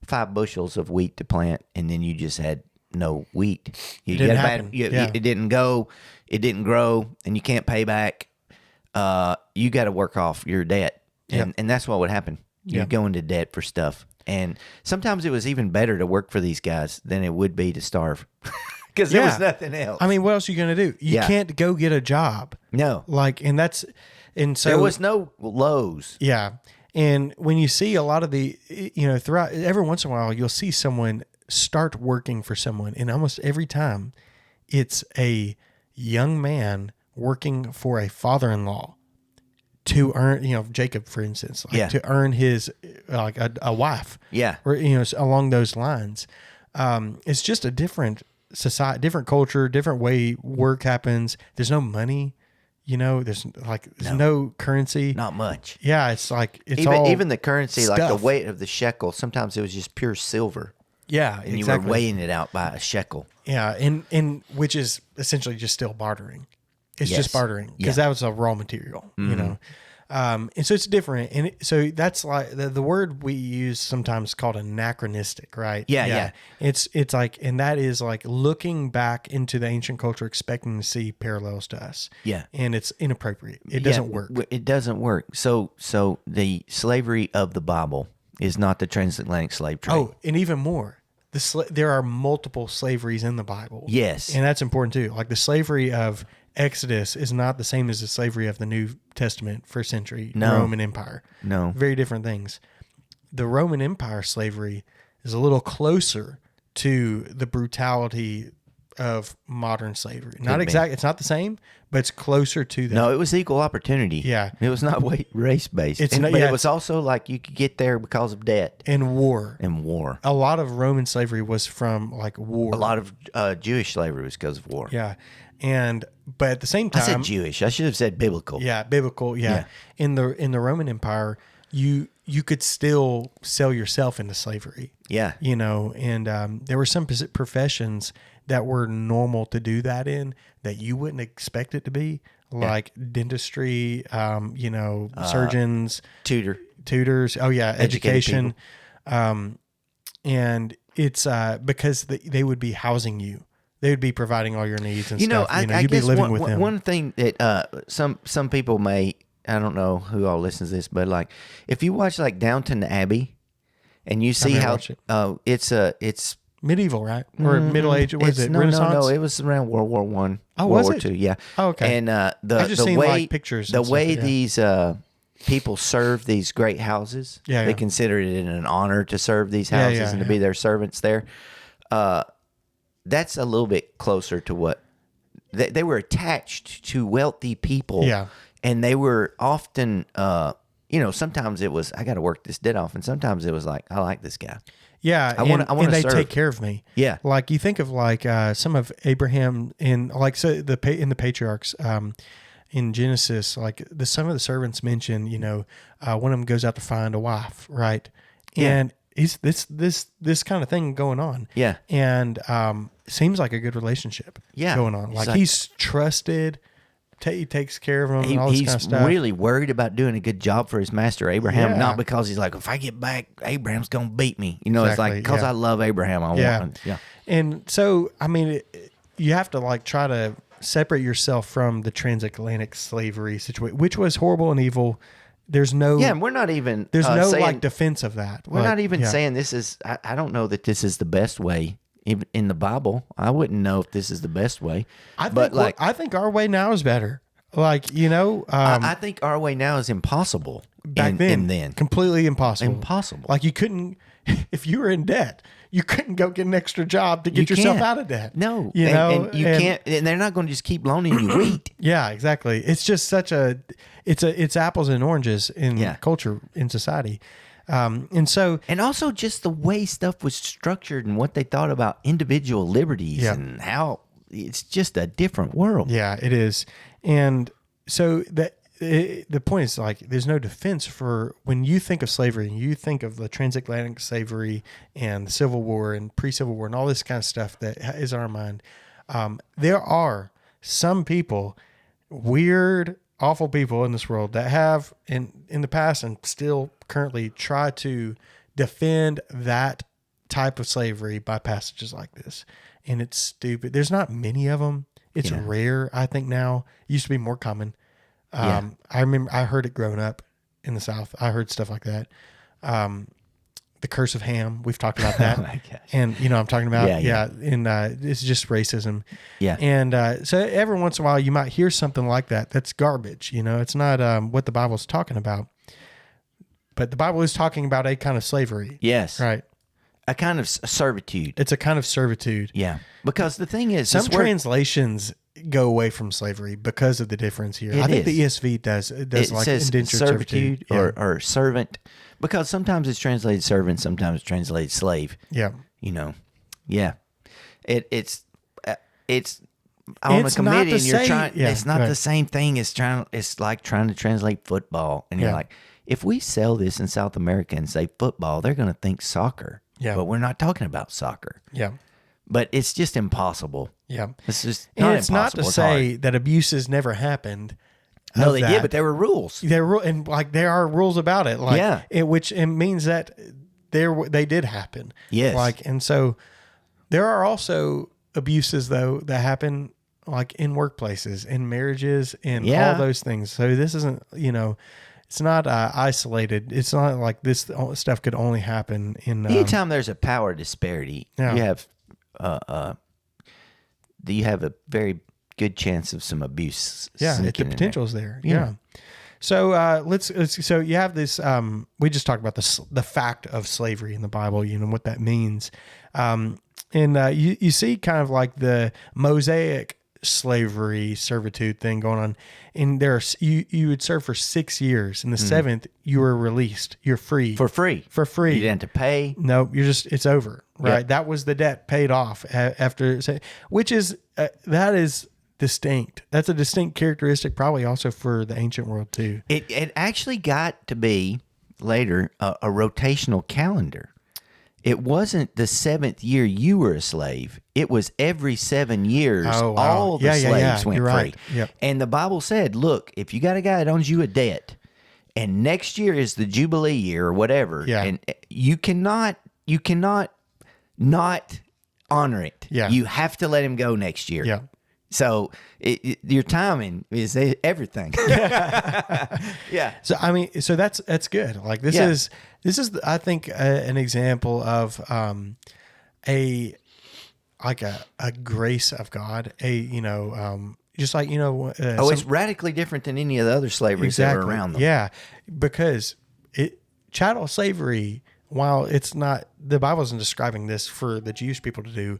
Speaker 2: 5 bushels of wheat to plant, and then you just had no wheat. You
Speaker 1: didn't
Speaker 2: had a
Speaker 1: happen.
Speaker 2: It didn't go. It didn't grow, and you can't pay back. You got to work off your debt, and that's what would happen. You
Speaker 1: Yep.
Speaker 2: go into debt for stuff, and sometimes it was even better to work for these guys than it would be to starve, because there was nothing else.
Speaker 1: I mean, what else are you going to do? You
Speaker 2: Yeah.
Speaker 1: can't go get a job.
Speaker 2: No,
Speaker 1: So
Speaker 2: there was no Lowe's.
Speaker 1: Yeah. And when you see a lot of throughout, every once in a while, you'll see someone start working for someone. And almost every time it's a young man working for a father-in-law to earn, Jacob, for instance, to earn his, like a wife.
Speaker 2: Yeah.
Speaker 1: Or, along those lines. It's just a different society, different culture, different way work happens. There's no money. There's no currency.
Speaker 2: Not much.
Speaker 1: Yeah, it's like
Speaker 2: Even the currency, like the
Speaker 1: stuff.
Speaker 2: weight of the shekel, sometimes it was just pure silver,
Speaker 1: Yeah,
Speaker 2: and
Speaker 1: exactly.
Speaker 2: you were weighing it out by a shekel.
Speaker 1: Yeah, and which is essentially just still bartering. It's
Speaker 2: Yes.
Speaker 1: just bartering because
Speaker 2: Yeah.
Speaker 1: that was a raw material, and so it's different. And so that's like the word we use sometimes called anachronistic, right?
Speaker 2: Yeah.
Speaker 1: It's like, and that is like looking back into the ancient culture, expecting to see parallels to us.
Speaker 2: Yeah.
Speaker 1: And it's inappropriate. It doesn't work.
Speaker 2: It doesn't work. So the slavery of the Bible is not the transatlantic slave trade.
Speaker 1: Oh, and even more, there are multiple slaveries in the Bible.
Speaker 2: Yes.
Speaker 1: And that's important too. Like the slavery of Exodus is not the same as the slavery of the New Testament first century Roman Empire.
Speaker 2: No.
Speaker 1: Very different things. The Roman Empire slavery is a little closer to the brutality of modern slavery. Not exactly, it's not the same, but it's closer to that.
Speaker 2: No, it was equal opportunity.
Speaker 1: Yeah.
Speaker 2: It was not race based.
Speaker 1: But
Speaker 2: it was also like you could get there because of debt
Speaker 1: And war.
Speaker 2: and war.
Speaker 1: A lot of Roman slavery was from like war.
Speaker 2: A lot of Jewish slavery was because of war.
Speaker 1: Yeah. But at the same
Speaker 2: I
Speaker 1: time,
Speaker 2: said Jewish. I should have said biblical.
Speaker 1: yeah, biblical. Yeah. In the Roman Empire, you could still sell yourself into slavery.
Speaker 2: Yeah.
Speaker 1: And there were some professions that were normal to do that in that you wouldn't expect it to be, like dentistry, surgeons, tutors. Oh yeah, education. And it's because they would be housing you. They would be providing all your needs and stuff.
Speaker 2: I
Speaker 1: you'd be
Speaker 2: guess
Speaker 1: living with them.
Speaker 2: one thing that some people may, I don't know who all listens to this, but like if you watch like Downton Abbey, and you see
Speaker 1: never
Speaker 2: how
Speaker 1: watched it.
Speaker 2: it's
Speaker 1: Medieval, right? Or Middle Age? What is it?
Speaker 2: No,
Speaker 1: Renaissance?
Speaker 2: no, it was around World War One.
Speaker 1: Oh,
Speaker 2: World
Speaker 1: was
Speaker 2: War
Speaker 1: it?
Speaker 2: Two, yeah.
Speaker 1: Oh, okay.
Speaker 2: And
Speaker 1: I've just
Speaker 2: the
Speaker 1: seen,
Speaker 2: way
Speaker 1: like, pictures
Speaker 2: the
Speaker 1: and
Speaker 2: way
Speaker 1: stuff, yeah.
Speaker 2: these people serve these great houses,
Speaker 1: Yeah,
Speaker 2: they
Speaker 1: yeah.
Speaker 2: considered it an honor to serve these
Speaker 1: Yeah,
Speaker 2: houses
Speaker 1: yeah,
Speaker 2: and to
Speaker 1: yeah.
Speaker 2: be their servants there. That's a little bit closer to what they were attached to wealthy people.
Speaker 1: Yeah.
Speaker 2: And they were often, sometimes it was, I got to work this debt off. And sometimes it was like, I like this guy.
Speaker 1: Yeah,
Speaker 2: I wanna
Speaker 1: and they
Speaker 2: serve.
Speaker 1: take care of me.
Speaker 2: Yeah.
Speaker 1: Like you think of like some of Abraham in like in the patriarchs. in Genesis, like some of the servants mentioned, one of them goes out to find a wife, right?
Speaker 2: Yeah.
Speaker 1: And he's this kind of thing going on.
Speaker 2: Yeah.
Speaker 1: And seems like a good relationship going on. Like he's trusted. He takes care of him and all this kind of stuff.
Speaker 2: He's really worried about doing a good job for his master Abraham,
Speaker 1: Yeah.
Speaker 2: not because he's like, if I get back, Abraham's going to beat me. It's
Speaker 1: Exactly,
Speaker 2: like, because I love Abraham, I want him. Yeah.
Speaker 1: And so, I mean, you have to like try to separate yourself from the transatlantic slavery situation, which was horrible and evil. There's no...
Speaker 2: Yeah, and we're not even...
Speaker 1: There's no
Speaker 2: saying,
Speaker 1: like defense of that.
Speaker 2: We're not even saying this is... I don't know that this is the best way. Even in the Bible, I wouldn't know if this is the best way.
Speaker 1: I think our way now is better. Like,
Speaker 2: I think our way now is impossible.
Speaker 1: Back then, completely impossible.
Speaker 2: Impossible.
Speaker 1: Like you couldn't, if you were in debt, you couldn't go get an extra job to get yourself out of debt.
Speaker 2: No,
Speaker 1: and
Speaker 2: you can't, and they're not going to just keep loaning you wheat.
Speaker 1: Yeah, exactly. It's just it's apples and oranges in culture, in society. And also
Speaker 2: just the way stuff was structured and what they thought about individual liberties and how it's just a different world.
Speaker 1: Yeah, it is. And so the point is, like, there's no defense for when you think of slavery and you think of the transatlantic slavery and the Civil War and pre-Civil War and all this kind of stuff that is on our mind. There are some people, weird, awful people in this world that have in the past and still currently try to defend that type of slavery by passages like this. And it's stupid. There's not many of them. It's rare, I think now. It used to be more common. I remember I heard it growing up in the South. I heard stuff like that. The curse of Ham. We've talked about that.
Speaker 2: Oh my gosh.
Speaker 1: And I'm talking about, and it's just racism.
Speaker 2: Yeah.
Speaker 1: And so every once in a while you might hear something like that. That's garbage. It's not what the Bible's talking about. But the Bible is talking about a kind of slavery.
Speaker 2: Yes.
Speaker 1: Right.
Speaker 2: A kind of servitude.
Speaker 1: It's a kind of servitude.
Speaker 2: Yeah. Because the thing is,
Speaker 1: some translations go away from slavery because of the difference here. I think the ESV does
Speaker 2: it
Speaker 1: like
Speaker 2: says
Speaker 1: indentured
Speaker 2: servitude
Speaker 1: servitude
Speaker 2: or servant, because sometimes it's translated servant, sometimes it's translated slave.
Speaker 1: Yeah.
Speaker 2: Yeah. It's on a committee and you're trying. It's not the same thing as trying. It's like trying to translate football, and you're like, if we sell this in South America and say football, they're going to think soccer.
Speaker 1: Yeah.
Speaker 2: But we're not talking about soccer.
Speaker 1: Yeah.
Speaker 2: But it's just impossible.
Speaker 1: Yeah.
Speaker 2: It's just
Speaker 1: not
Speaker 2: not
Speaker 1: it's
Speaker 2: impossible.
Speaker 1: not to say that abuses never happened.
Speaker 2: No, they did, but there were rules.
Speaker 1: And like there are rules about it. Like which it means that they did happen.
Speaker 2: Yes.
Speaker 1: Like, and so there are also abuses though that happen like in workplaces, in marriages, and all those things. So this isn't, it's not isolated. It's not like this stuff could only happen in.
Speaker 2: Anytime there's a power disparity, you have a very good chance of some abuse.
Speaker 1: The potential is there. Yeah. So so you have this. We just talked about the fact of slavery in the Bible, what that means, and you see kind of like the Mosaic slavery servitude thing going on. And you would serve for 6 years. In the seventh, you were released. You're free.
Speaker 2: For free.
Speaker 1: You
Speaker 2: didn't have to pay.
Speaker 1: No, it's over. Right. Yep. That was the debt paid off after, which is, that is distinct. That's a distinct characteristic probably also for the ancient world too.
Speaker 2: It actually got to be later a rotational calendar. It wasn't the seventh year you were a slave. It was every 7 years, all the slaves went free.
Speaker 1: Right. Yep.
Speaker 2: And the Bible said, look, if you got a guy that owns you a debt, and next year is the Jubilee year or whatever, and you cannot not honor it.
Speaker 1: Yeah.
Speaker 2: You have to let him go next year.
Speaker 1: Yeah.
Speaker 2: So your timing is everything. Yeah.
Speaker 1: So I mean, so that's good. Like this is I think an example of a grace of God. Just like
Speaker 2: it's radically different than any of the other slaveries that were around them.
Speaker 1: Yeah, because chattel slavery, while it's not, the Bible isn't describing this for the Jewish people to do,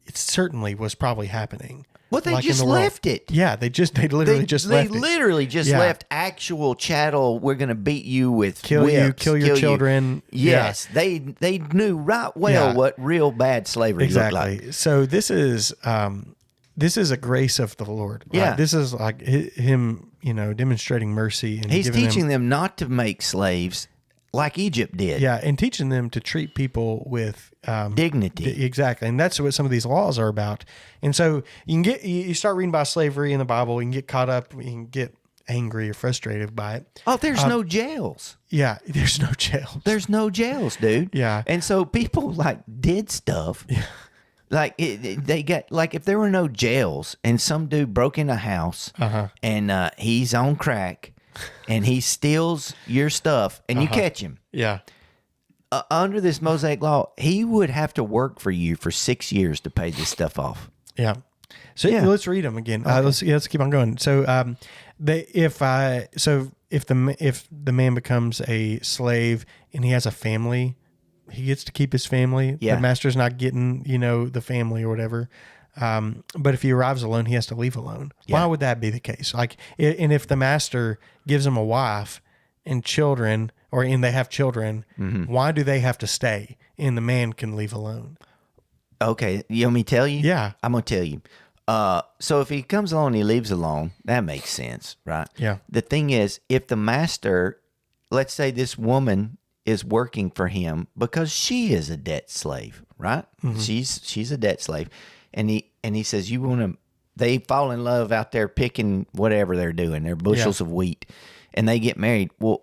Speaker 1: it certainly was probably happening.
Speaker 2: Well, they just left it.
Speaker 1: Yeah, they literally just left it.
Speaker 2: They literally just left actual chattel. We're going to beat you with whips,
Speaker 1: kill your children.
Speaker 2: Yes, they knew right well what real bad slavery looked like.
Speaker 1: So this is this is a grace of the Lord. Right?
Speaker 2: Yeah.
Speaker 1: This is like him, demonstrating mercy. And
Speaker 2: He's
Speaker 1: giving
Speaker 2: teaching them not to make slaves like Egypt did.
Speaker 1: Yeah, and teaching them to treat people with
Speaker 2: Dignity.
Speaker 1: Exactly, and that's what some of these laws are about. And so you start reading about slavery in the Bible, you can get caught up, you can get angry or frustrated by it.
Speaker 2: Oh, there's no jails.
Speaker 1: Yeah, there's no jail.
Speaker 2: There's no jails, dude.
Speaker 1: Yeah.
Speaker 2: And so people like did stuff. Yeah. Like they got like if there were no jails and some dude broke in a house and he's on crack and he steals your stuff and you catch him.
Speaker 1: Yeah.
Speaker 2: Under this Mosaic Law, he would have to work for you for 6 years to pay this stuff off.
Speaker 1: Yeah. So let's read them again.
Speaker 2: Okay.
Speaker 1: Let's keep on going. So if the man becomes a slave and he has a family, he gets to keep his family.
Speaker 2: Yeah.
Speaker 1: The master's not getting, the family or whatever. But if he arrives alone, he has to leave alone.
Speaker 2: Yeah.
Speaker 1: Why would that be the case? And if the master gives him a wife and children, and they have children, why do they have to stay and the man can leave alone?
Speaker 2: Okay. You want me to tell you?
Speaker 1: Yeah.
Speaker 2: I'm going to tell you. So if he comes alone and he leaves alone, that makes sense, right?
Speaker 1: Yeah.
Speaker 2: The thing is, if the master, let's say this woman is working for him because she is a debt slave, right? Mm-hmm. She's a debt slave. And he says, they fall in love out there picking whatever they're doing, their bushels of wheat, and they get married. Well,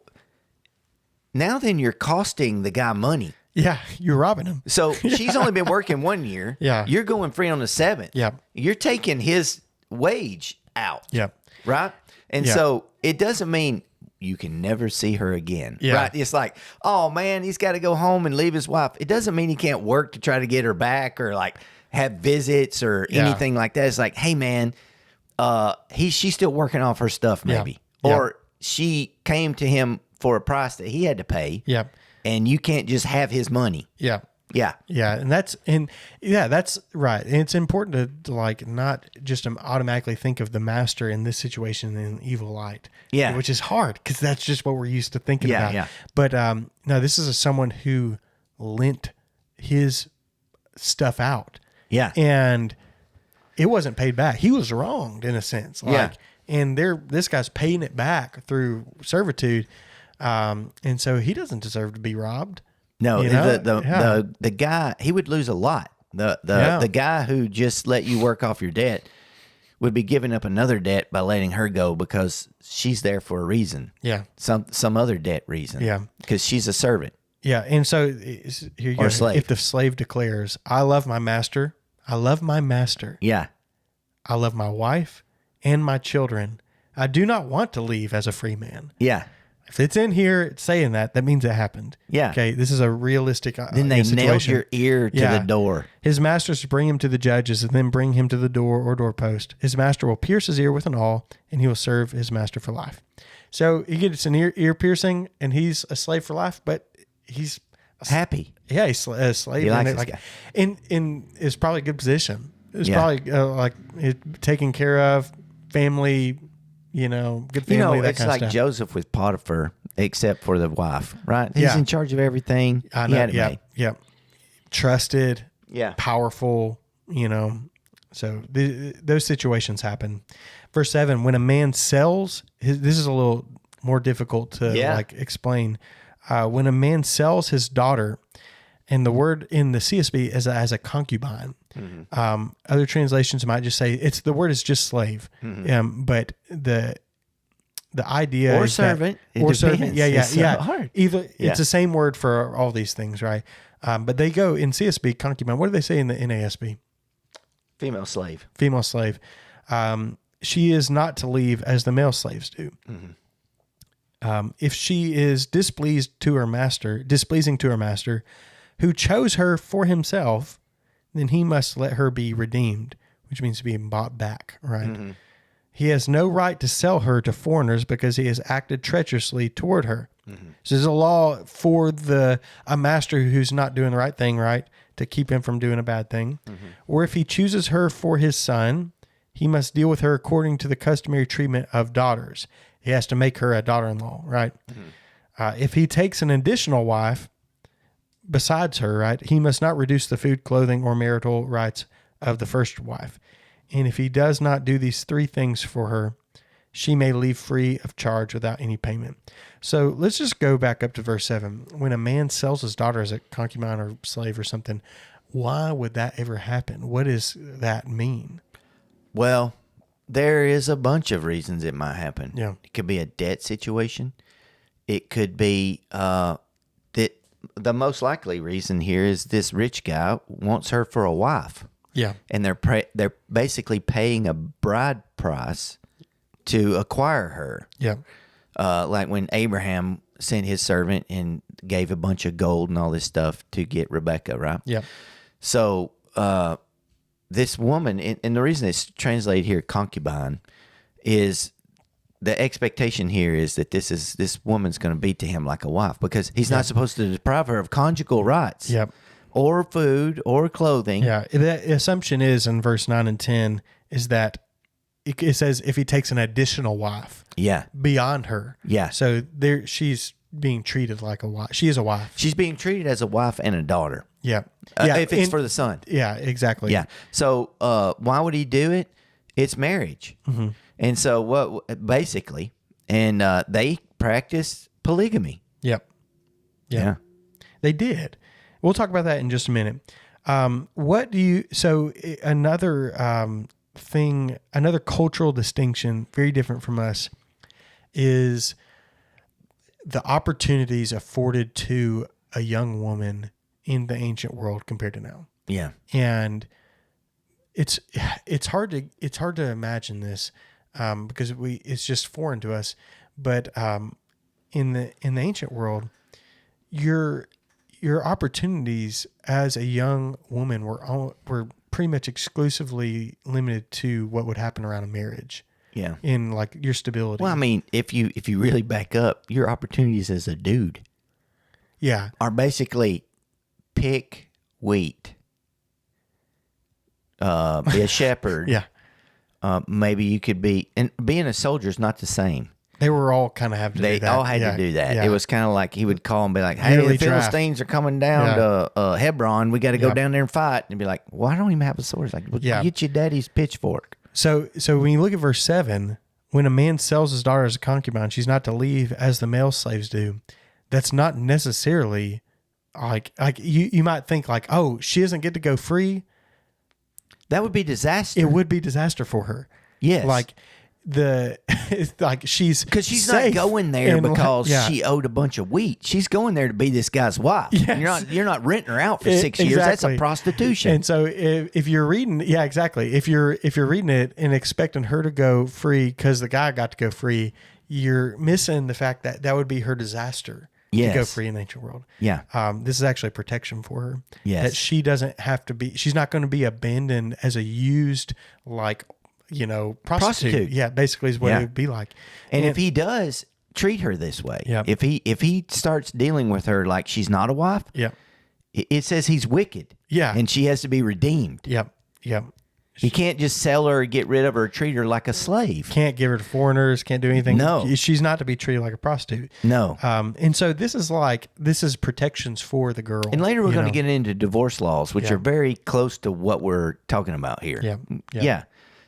Speaker 2: now then you're costing the guy money.
Speaker 1: Yeah, you're robbing him.
Speaker 2: So she's only been working 1 year.
Speaker 1: Yeah.
Speaker 2: You're going free on the 7th.
Speaker 1: Yeah.
Speaker 2: You're taking his wage out.
Speaker 1: Yeah.
Speaker 2: Right? And so it doesn't mean you can never see her again.
Speaker 1: Yeah.
Speaker 2: Right? It's like, oh man, he's got to go home and leave his wife. It doesn't mean he can't work to try to get her back or like have visits or anything like that. It's like, hey man, she's still working off her stuff maybe.
Speaker 1: Yeah.
Speaker 2: Or she came to him for a price that he had to pay.
Speaker 1: Yeah.
Speaker 2: And you can't just have his money.
Speaker 1: Yeah.
Speaker 2: Yeah.
Speaker 1: Yeah. And that's right. And it's important to like not just automatically think of the master in this situation in an evil light.
Speaker 2: Yeah.
Speaker 1: Which is hard because that's just what we're used to thinking about.
Speaker 2: Yeah.
Speaker 1: But no, this is someone who lent his stuff out.
Speaker 2: Yeah.
Speaker 1: And it wasn't paid back. He was wronged in a sense. And this guy's paying it back through servitude. And so he doesn't deserve to be robbed.
Speaker 2: No, the guy, he would lose a lot. The guy who just let you work off your debt would be giving up another debt by letting her go because she's there for a reason.
Speaker 1: Yeah.
Speaker 2: Some other debt reason.
Speaker 1: Yeah.
Speaker 2: Because she's a servant.
Speaker 1: Yeah. And so here you go.
Speaker 2: Slave.
Speaker 1: If the slave declares, I love my master. I love my master.
Speaker 2: Yeah.
Speaker 1: I love my wife and my children. I do not want to leave as a free man.
Speaker 2: Yeah.
Speaker 1: If it's in here it's saying that means it happened.
Speaker 2: Yeah.
Speaker 1: Okay. This is a realistic
Speaker 2: Then they nailed your ear to the door.
Speaker 1: His master is to bring him to the judges and then bring him to the door or doorpost. His master will pierce his ear with an awl and he will serve his master for life. So he gets an ear piercing and he's a slave for life, but he's
Speaker 2: happy.
Speaker 1: Yeah. He's a slave.
Speaker 2: He likes this guy.
Speaker 1: In is probably a good position. It's probably taken care of, family, good family, that
Speaker 2: it's
Speaker 1: kind
Speaker 2: like
Speaker 1: of stuff.
Speaker 2: Joseph with Potiphar, except for the wife, right? He's in charge of everything.
Speaker 1: I know.
Speaker 2: He had it made.
Speaker 1: Yeah. Trusted.
Speaker 2: Yeah.
Speaker 1: Powerful, So those situations happen. Verse 7, when a man sells, this is a little more difficult to explain. When a man sells his daughter, and the word in the CSB is as a concubine. Mm-hmm. Other translations might just say the word is just slave. Mm-hmm. But the idea
Speaker 2: or
Speaker 1: is
Speaker 2: servant
Speaker 1: or servant. Yeah.
Speaker 2: Hard.
Speaker 1: Either it's the same word for all these things, right? But they go in CSB concubine. What do they say in the NASB?
Speaker 2: Female slave.
Speaker 1: Female slave. She is not to leave as the male slaves do. Mm-hmm. If she is displeasing to her master, who chose her for himself, then he must let her be redeemed, which means being bought back, right? Mm-hmm. He has no right to sell her to foreigners because he has acted treacherously toward her. Mm-hmm. So there's a law for a master who's not doing the right thing, right, to keep him from doing a bad thing. Mm-hmm. Or if he chooses her for his son, he must deal with her according to the customary treatment of daughters. He has to make her a daughter-in-law, right? Mm-hmm. If he takes an additional wife besides her, right, he must not reduce the food, clothing, or marital rights of the first wife. And if he does not do these 3 things for her, she may leave free of charge without any payment. So let's just go back up to verse 7. When a man sells his daughter as a concubine or slave or something, why would that ever happen? What does that mean?
Speaker 2: Well, there is a bunch of reasons it might happen.
Speaker 1: Yeah.
Speaker 2: It could be a debt situation. It could be that the most likely reason here is this rich guy wants her for a wife.
Speaker 1: Yeah.
Speaker 2: And they're basically paying a bride price to acquire her.
Speaker 1: Yeah.
Speaker 2: Like when Abraham sent his servant and gave a bunch of gold and all this stuff to get Rebecca, right?
Speaker 1: Yeah.
Speaker 2: So this woman, and the reason it's translated here concubine, is the expectation here is that this woman's going to be to him like a wife, because he's not supposed to deprive her of conjugal rights.
Speaker 1: Yep.
Speaker 2: Or food or clothing.
Speaker 1: Yeah. The assumption is in verse 9 and 10 is that it says if he takes an additional wife beyond her.
Speaker 2: Yeah.
Speaker 1: So she's being treated like a wife. She is a wife.
Speaker 2: She's being treated as a wife and a daughter.
Speaker 1: Yeah.
Speaker 2: If it's for the son.
Speaker 1: Yeah, exactly.
Speaker 2: Yeah. So why would he do it? It's marriage. Mm-hmm. And so basically, and they practice polygamy.
Speaker 1: Yep.
Speaker 2: Yeah.
Speaker 1: They did. We'll talk about that in just a minute. Another thing, another cultural distinction, very different from us, is the opportunities afforded to a young woman in the ancient world compared to now.
Speaker 2: Yeah.
Speaker 1: And it's hard to imagine this because it's just foreign to us. But in the ancient world, your opportunities as a young woman were pretty much exclusively limited to what would happen around a marriage.
Speaker 2: Yeah.
Speaker 1: In like your stability.
Speaker 2: Well, I mean, if you really back up, your opportunities as a dude, are basically pick wheat, be a shepherd.
Speaker 1: Yeah.
Speaker 2: Maybe you could be, and being a soldier is not the same.
Speaker 1: They were all kind of having to do that.
Speaker 2: They all had to do that.
Speaker 1: Yeah.
Speaker 2: It was kind of like he would call and be like, hey,
Speaker 1: Yearly
Speaker 2: the Philistines are coming down to Hebron. We got to go down there and fight. And be like, well, I don't even have a sword. It's like, well, get your daddy's pitchfork.
Speaker 1: So when you look at verse 7, when a man sells his daughter as a concubine, she's not to leave as the male slaves do. That's not necessarily like you might think like, oh, she doesn't get to go free.
Speaker 2: That would be disaster.
Speaker 1: It would be disaster for her.
Speaker 2: Yes.
Speaker 1: Like it's like she's
Speaker 2: because she's
Speaker 1: safe
Speaker 2: not going there because
Speaker 1: like,
Speaker 2: she owed a bunch of wheat. She's going there to be this guy's wife.
Speaker 1: Yes.
Speaker 2: You're not renting her out for 6 years. That's a prostitution.
Speaker 1: And so if you're reading, exactly. If you're reading it and expecting her to go free because the guy got to go free, you're missing the fact that would be her disaster. To go free in the ancient world.
Speaker 2: Yeah.
Speaker 1: This is actually protection for her.
Speaker 2: Yes.
Speaker 1: That she doesn't have to be, she's not going to be abandoned as a used, like, prostitute. Yeah, basically is what it would be like.
Speaker 2: And if he does treat her this way,
Speaker 1: Yeah.
Speaker 2: if he starts dealing with her like she's not a wife,
Speaker 1: Yeah.
Speaker 2: it says he's wicked.
Speaker 1: Yeah.
Speaker 2: And she has to be redeemed.
Speaker 1: Yep. Yep.
Speaker 2: He can't just sell her or get rid of her or treat her like a slave.
Speaker 1: Can't give her to foreigners, can't do anything.
Speaker 2: No.
Speaker 1: She's not to be treated like a prostitute.
Speaker 2: No.
Speaker 1: And so this is protections for the girl.
Speaker 2: And later we're going to get into divorce laws, which are very close to what we're talking about here.
Speaker 1: Yeah.
Speaker 2: Yeah.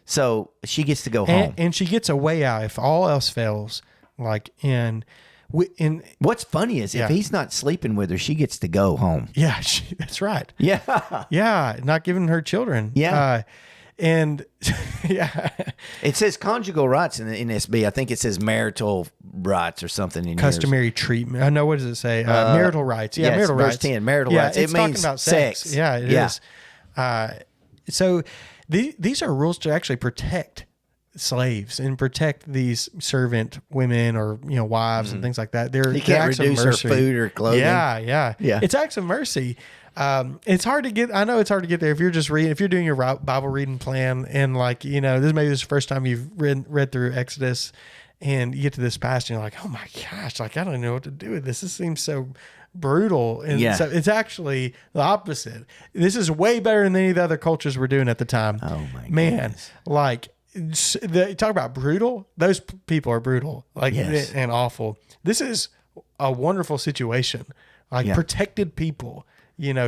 Speaker 2: So she gets to go home.
Speaker 1: And she gets a way out if all else fails. Like
Speaker 2: What's funny is if he's not sleeping with her, she gets to go home.
Speaker 1: Yeah, that's right.
Speaker 2: Yeah.
Speaker 1: Yeah, not giving her children.
Speaker 2: Yeah.
Speaker 1: And
Speaker 2: it says conjugal rights in the NSB. I think it says marital rights or something in
Speaker 1: customary treatment. I know, what does it say? Marital rights. Yeah, marital
Speaker 2: verse
Speaker 1: rights.
Speaker 2: 10, marital rights.
Speaker 1: It's
Speaker 2: it means
Speaker 1: talking about sex. Yeah, it is. So these are rules to actually protect slaves and protect these servant women or wives and things like that.
Speaker 2: You can't reduce her food or clothing.
Speaker 1: Yeah. It's acts of mercy. It's hard to get. I know it's hard to get there if you're just reading. If you're doing your Bible reading plan and this is the first time you've read through Exodus, and you get to this passage and you're like, oh my gosh, I don't know what to do with this. This seems so brutal. And so it's actually the opposite. This is way better than any of the other cultures were doing at the time.
Speaker 2: Oh my
Speaker 1: man, talk about brutal. Those people are brutal, and awful. This is a wonderful situation, protected people,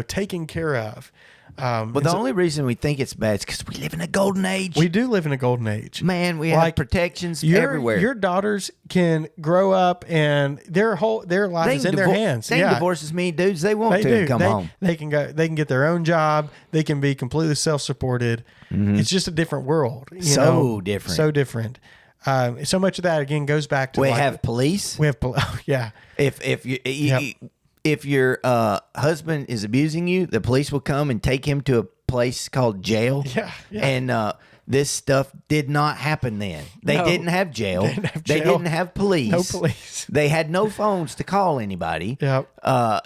Speaker 1: taken care of.
Speaker 2: But the only reason we think it's bad is because we live in a golden age.
Speaker 1: We do live in a golden age.
Speaker 2: Man, we have protections everywhere.
Speaker 1: Your daughters can grow up and their life is in their hands.
Speaker 2: They can divorce as many dudes they want to and come home.
Speaker 1: They can go. They can get their own job. They can be completely self-supported. It's just a different world.
Speaker 2: Different.
Speaker 1: So different. So much of that again goes back to
Speaker 2: we have police.
Speaker 1: We have yeah.
Speaker 2: If your husband is abusing you, the police will come and take him to a place called jail.
Speaker 1: Yeah.
Speaker 2: And this stuff did not happen then. They didn't have jail. They didn't have police.
Speaker 1: No police.
Speaker 2: They had no phones to call anybody.
Speaker 1: Yep.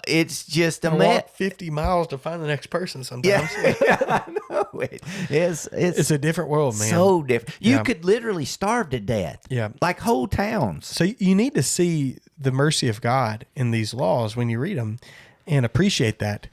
Speaker 2: It's just a
Speaker 1: walk
Speaker 2: mess.
Speaker 1: 50 miles to find the next person sometimes.
Speaker 2: Yeah, I know. It's
Speaker 1: a different world, man.
Speaker 2: So different. You could literally starve to death.
Speaker 1: Yeah.
Speaker 2: Like whole towns.
Speaker 1: So you need to see the mercy of God in these laws when you read them and appreciate that.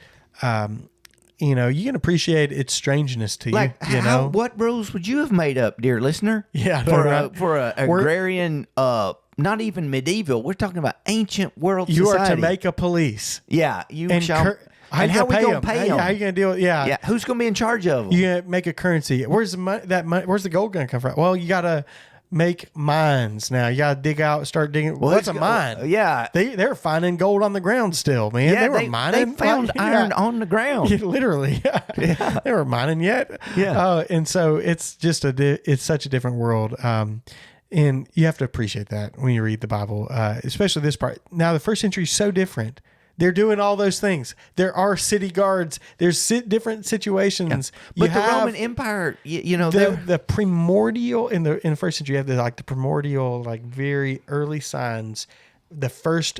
Speaker 1: You can appreciate its strangeness to you.
Speaker 2: What rules would you have made up, dear listener?
Speaker 1: Yeah.
Speaker 2: For a agrarian, not even medieval. We're talking about ancient world
Speaker 1: you
Speaker 2: society.
Speaker 1: Are to make a police.
Speaker 2: Yeah.
Speaker 1: And
Speaker 2: shall... And how are we going to pay them?
Speaker 1: How are you going to deal with
Speaker 2: Yeah. Who's going to be in charge of them?
Speaker 1: You're going to make a currency. Where's the money, where's the gold going to come from? Well, you got to make mines now. You got to start digging. What's a mine? They're finding gold on the ground still, man.
Speaker 2: Yeah,
Speaker 1: they were mining.
Speaker 2: They found iron on the ground.
Speaker 1: Yeah, literally. Yeah. They were mining yet.
Speaker 2: Yeah.
Speaker 1: And so it's just it's such a different world. And you have to appreciate that when you read the Bible, especially this part. Now, the first century is so different. They're doing all those things. There are city guards. There's different situations.
Speaker 2: Yeah. But the Roman Empire,
Speaker 1: the primordial in the first century, you have the primordial, very early signs. The first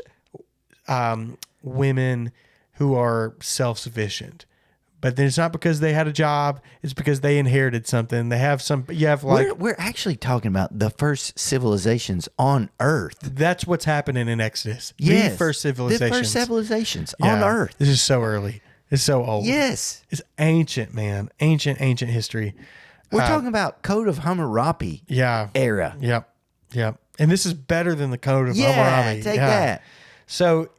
Speaker 1: women who are self-sufficient. But then it's not because they had a job. It's because they inherited something. They have some. You have
Speaker 2: we're actually talking about the first civilizations on Earth.
Speaker 1: That's what's happening in Exodus.
Speaker 2: Yes,
Speaker 1: the first civilizations.
Speaker 2: The first civilizations on Earth.
Speaker 1: This is so early. It's so old.
Speaker 2: Yes,
Speaker 1: it's ancient, man. Ancient history.
Speaker 2: We're talking about Code of Hammurabi. Era.
Speaker 1: Yep. And this is better than the Code of Hammurabi.
Speaker 2: Take that.
Speaker 1: So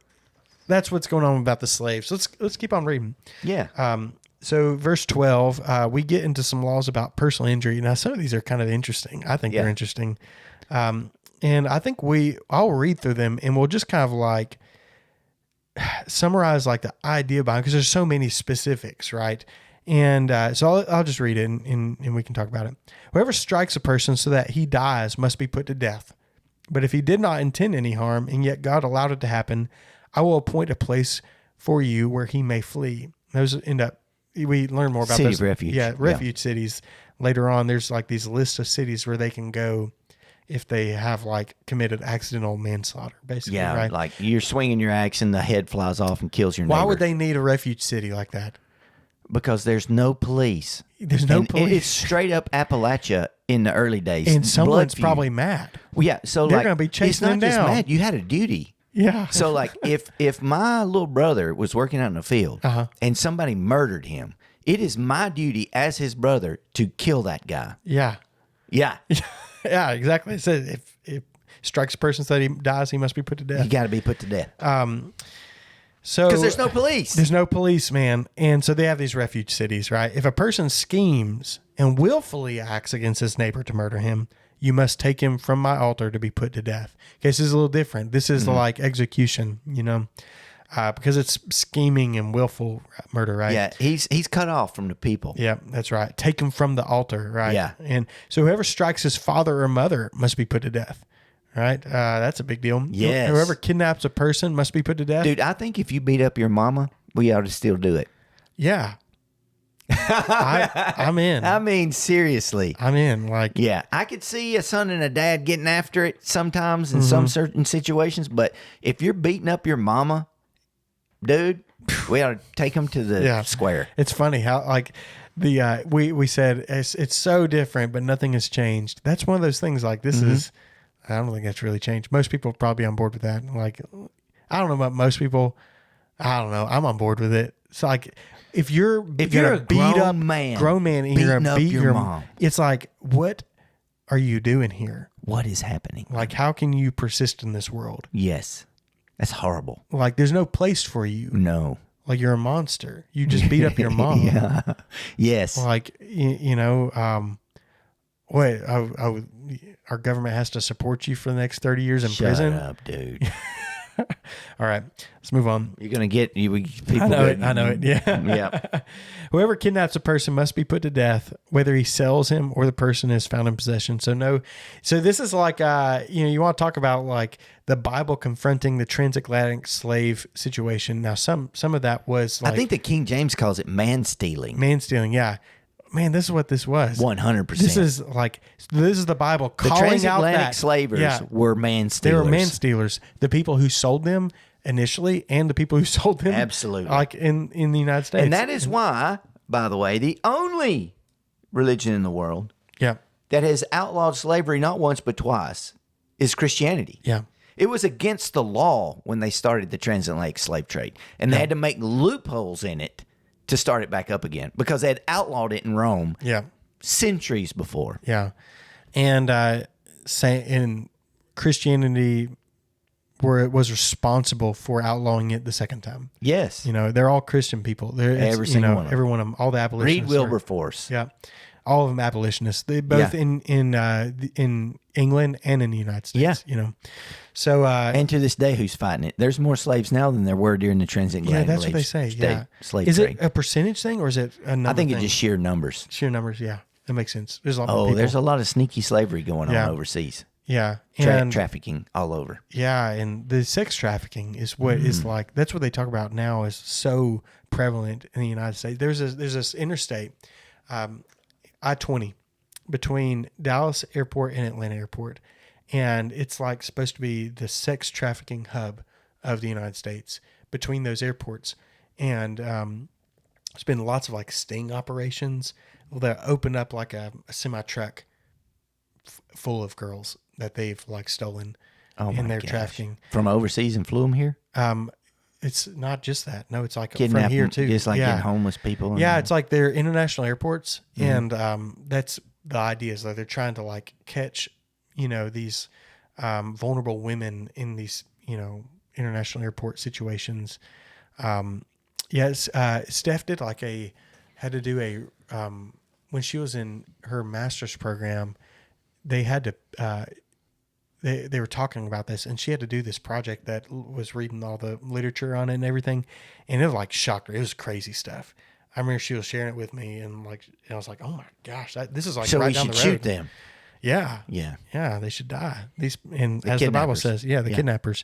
Speaker 1: that's what's going on about the slaves. Let's keep on reading.
Speaker 2: Yeah.
Speaker 1: So verse 12, we get into some laws about personal injury. Now, some of these are kind of interesting. I think they're interesting. And I think I'll read through them and we'll just kind of summarize the idea behind, because there's so many specifics, right? And so I'll just read it and we can talk about it. Whoever strikes a person so that he dies must be put to death. But if he did not intend any harm and yet God allowed it to happen, I will appoint a place for you where he may flee. Those we learn more about
Speaker 2: City
Speaker 1: those.
Speaker 2: Of refuge.
Speaker 1: Yeah, refuge cities. Later on, there's these lists of cities where they can go if they have committed accidental manslaughter, basically.
Speaker 2: Yeah,
Speaker 1: right?
Speaker 2: like you're swinging your axe and the head flies off and kills your neighbor.
Speaker 1: Why would they need a refuge city like that?
Speaker 2: Because there's no police.
Speaker 1: There's no police.
Speaker 2: It's straight up Appalachia in the early days.
Speaker 1: And someone's probably mad.
Speaker 2: Well, yeah, so
Speaker 1: they're going to be chasing them down.
Speaker 2: It's not just mad. You had a duty.
Speaker 1: Yeah.
Speaker 2: So if my little brother was working out in the field and somebody murdered him, it is my duty as his brother to kill that guy.
Speaker 1: Yeah.
Speaker 2: Yeah.
Speaker 1: Yeah, exactly. It says if strikes a person so that he dies, he must be put to death.
Speaker 2: He got to be put to death.
Speaker 1: So
Speaker 2: because there's no police.
Speaker 1: There's no police, man. And so they have these refuge cities, right? If a person schemes and willfully acts against his neighbor to murder him, you must take him from my altar to be put to death. Okay, this is a little different. This is like execution, because it's scheming and willful murder, right?
Speaker 2: Yeah, he's cut off from the people.
Speaker 1: Yeah, that's right. Take him from the altar, right?
Speaker 2: Yeah.
Speaker 1: And so whoever strikes his father or mother must be put to death, right? That's a big deal.
Speaker 2: Yes.
Speaker 1: Whoever kidnaps a person must be put to death.
Speaker 2: Dude, I think if you beat up your mama, we ought to still do it.
Speaker 1: Yeah. I'm in.
Speaker 2: I mean, seriously.
Speaker 1: I'm in.
Speaker 2: Yeah, I could see a son and a dad getting after it sometimes in some certain situations, but if you're beating up your mama, dude, we ought to take them to the square.
Speaker 1: It's funny how we said it's so different, but nothing has changed. That's one of those things. This is. I don't think that's really changed. Most people are probably on board with that. I don't know about most people. I don't know. I'm on board with it. It's if you're
Speaker 2: a grown man,
Speaker 1: and you're gonna beat your
Speaker 2: mom,
Speaker 1: it's what are you doing here?
Speaker 2: What is happening?
Speaker 1: How can you persist in this world?
Speaker 2: Yes, that's horrible.
Speaker 1: There's no place for you.
Speaker 2: No.
Speaker 1: like you're a monster. You just beat up your mom.
Speaker 2: Yeah. Yes.
Speaker 1: Like, wait, our government has to support you for the next 30 years in prison?
Speaker 2: Shut up, dude.
Speaker 1: All right, let's move on.
Speaker 2: You're going to get people.
Speaker 1: I know it. Yeah.
Speaker 2: Yeah.
Speaker 1: Whoever kidnaps a person must be put to death, whether he sells him or the person is found in possession. So this is like, you want to talk about like the Bible confronting the transatlantic slave situation. Now, some of that was like,
Speaker 2: I think the King James calls it man stealing.
Speaker 1: man stealing. Yeah. Man, this is what this was.
Speaker 2: 100%.
Speaker 1: This is the Bible
Speaker 2: The
Speaker 1: calling out
Speaker 2: transatlantic
Speaker 1: that
Speaker 2: slavers were man stealers.
Speaker 1: They were man stealers. The people who sold them initially and the people who sold them.
Speaker 2: Absolutely.
Speaker 1: Like in the United States.
Speaker 2: And that is why, by the way, the only religion in the world
Speaker 1: yeah.
Speaker 2: that has outlawed slavery not once but twice is Christianity.
Speaker 1: Yeah.
Speaker 2: It was against the law when they started the transatlantic slave trade. And they had to make loopholes in it to start it back up again because they had outlawed it in Rome centuries before.
Speaker 1: Yeah. And in Christianity was responsible for outlawing it the second time.
Speaker 2: Yes.
Speaker 1: They're all Christian people.
Speaker 2: Every single one of them.
Speaker 1: Every one of them, all the abolitionists.
Speaker 2: Read Wilberforce.
Speaker 1: Yeah. All of them abolitionists. They both in England and in the United States.
Speaker 2: Yeah.
Speaker 1: So
Speaker 2: and to this day, who's fighting it? There's more slaves now than there were during the transatlantic.
Speaker 1: Yeah, that's what they say.
Speaker 2: Slave
Speaker 1: is
Speaker 2: trade.
Speaker 1: it a percentage thing or is it a number?
Speaker 2: I think
Speaker 1: thing?
Speaker 2: it's just sheer numbers.
Speaker 1: Sheer numbers. Yeah, that makes sense. There's a lot more people.
Speaker 2: There's a lot of sneaky slavery going on overseas.
Speaker 1: Yeah,
Speaker 2: and trafficking all over.
Speaker 1: Yeah, and the sex trafficking is what is like. That's what they talk about now. Is so prevalent in the United States. There's this interstate, I-20, between Dallas Airport and Atlanta Airport. And it's like supposed to be the sex trafficking hub of the United States between those airports. And there's been lots of like sting operations that open up like a semi truck full of girls that they've like stolen in their trafficking
Speaker 2: from overseas and flew them here.
Speaker 1: It's not just that. No, it's like
Speaker 2: Kidnap
Speaker 1: from here
Speaker 2: them,
Speaker 1: too.
Speaker 2: just like getting homeless people.
Speaker 1: Yeah, it's like they're international airports, and that's the idea is that they're trying to like catch these vulnerable women in these international airport situations. Steph did had to do a when she was in her master's program, they had to they were talking about this, and she had to do this project that was reading all the literature on it and everything, and it like shocked her. It was crazy stuff. I remember she was sharing it with me, and I was like, oh my gosh, this is like
Speaker 2: so
Speaker 1: right down the road.
Speaker 2: So we should shoot them.
Speaker 1: Yeah.
Speaker 2: Yeah.
Speaker 1: Yeah, they should die. And as
Speaker 2: kidnappers.
Speaker 1: the Bible says, the kidnappers.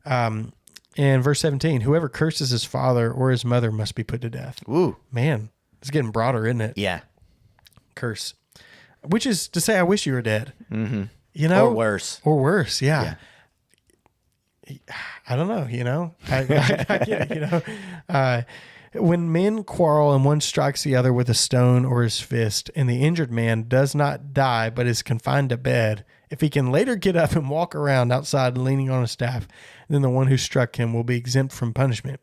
Speaker 1: In verse 17, whoever curses his father or his mother must be put to death.
Speaker 2: Ooh.
Speaker 1: Man, it's getting broader, isn't it?
Speaker 2: Yeah.
Speaker 1: Curse. Which is to say, I wish you were dead.
Speaker 2: Mm-hmm.
Speaker 1: Or
Speaker 2: worse.
Speaker 1: Or worse, yeah. I don't know, I get it, when men quarrel and one strikes the other with a stone or his fist, and the injured man does not die but is confined to bed, if he can later get up and walk around outside leaning on a staff, then the one who struck him will be exempt from punishment.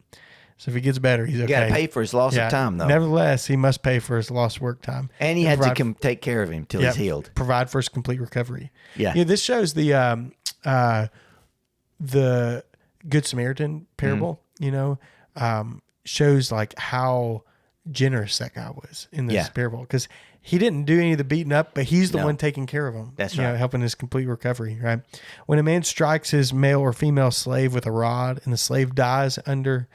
Speaker 1: So if he gets better, he's okay.
Speaker 2: You got to pay for his loss of time, though.
Speaker 1: Nevertheless, he must pay for his lost work time.
Speaker 2: And he had to take care of him till he's healed.
Speaker 1: Provide for his complete recovery.
Speaker 2: Yeah.
Speaker 1: This shows the Good Samaritan parable, shows like how generous that guy was in this parable, because he didn't do any of the beating up, but he's the one taking care of him.
Speaker 2: That's right.
Speaker 1: Helping his complete recovery, right? When a man strikes his male or female slave with a rod and the slave dies under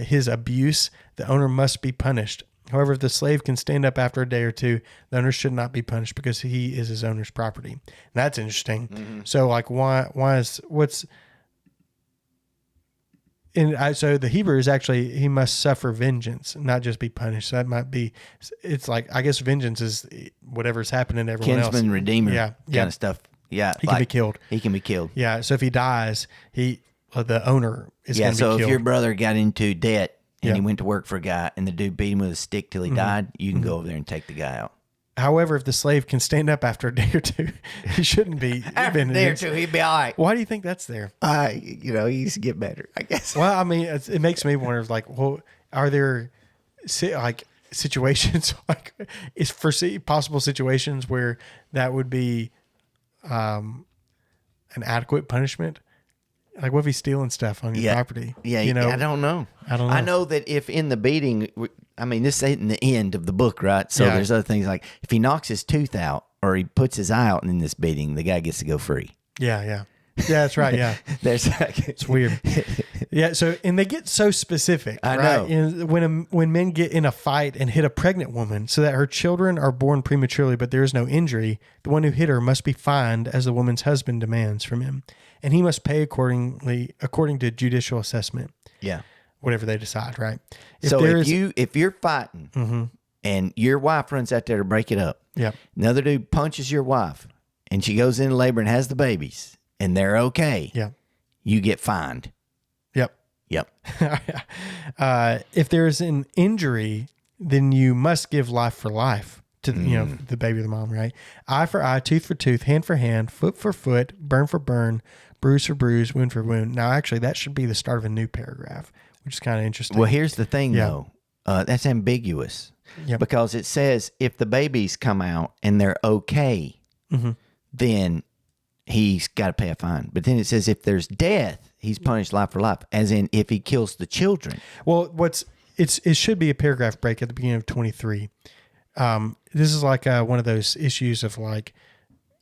Speaker 1: his abuse, the owner must be punished. However, if the slave can stand up after a day or two, the owner should not be punished because he is his owner's property. And that's interesting. Mm-hmm. So like so the Hebrew is actually, he must suffer vengeance, not just be punished. So that might be, it's like, I guess vengeance is whatever's happening to everyone else.
Speaker 2: Kinsman, redeemer kind of stuff. Yeah.
Speaker 1: He can be killed.
Speaker 2: He can be killed.
Speaker 1: Yeah. So if he dies, the owner is going to be killed.
Speaker 2: So if your brother got into debt and he went to work for a guy and the dude beat him with a stick till he died, you can go over there and take the guy out.
Speaker 1: However, if the slave can stand up after a day or two, he shouldn't be.
Speaker 2: After a day or two, he'd be all right.
Speaker 1: Why do you think that's there?
Speaker 2: He used to get better, I guess.
Speaker 1: Well, I mean, it makes me wonder, are there situations possible situations where that would be an adequate punishment? Like, what if he's stealing stuff on your property?
Speaker 2: Yeah,
Speaker 1: you know,
Speaker 2: I don't know.
Speaker 1: I don't know.
Speaker 2: I know that if in the beating, I mean, this ain't in the end of the book, right? So
Speaker 1: Yeah.
Speaker 2: there's other things like if he knocks his tooth out or he puts his eye out in this beating, the guy gets to go free.
Speaker 1: Yeah, that's right. Yeah,
Speaker 2: There's
Speaker 1: it's weird. Yeah, so and they get so specific.
Speaker 2: I
Speaker 1: right?
Speaker 2: know.
Speaker 1: And when men get in a fight and hit a pregnant woman so that her children are born prematurely, but there is no injury, the one who hit her must be fined as the woman's husband demands from him, and he must pay according to judicial assessment.
Speaker 2: Yeah.
Speaker 1: Whatever they decide, right?
Speaker 2: If you're fighting and your wife runs out there to break it up,
Speaker 1: yeah,
Speaker 2: another dude punches your wife and she goes into labor and has the babies and they're okay,
Speaker 1: yeah,
Speaker 2: you get fined.
Speaker 1: yep.
Speaker 2: Yep.
Speaker 1: If there is an injury, then you must give life for life to the baby or the mom, right? Eye for eye, tooth for tooth, hand for hand, foot for foot, burn for burn, bruise for bruise, wound for wound. Now, actually, that should be the start of a new paragraph, which is kind of interesting.
Speaker 2: Well, here's the thing, though. That's ambiguous because it says if the babies come out and they're okay, then he's got to pay a fine. But then it says if there's death, he's punished life for life, as in if he kills the children.
Speaker 1: Well, it should be a paragraph break at the beginning of 23. This is like one of those issues of like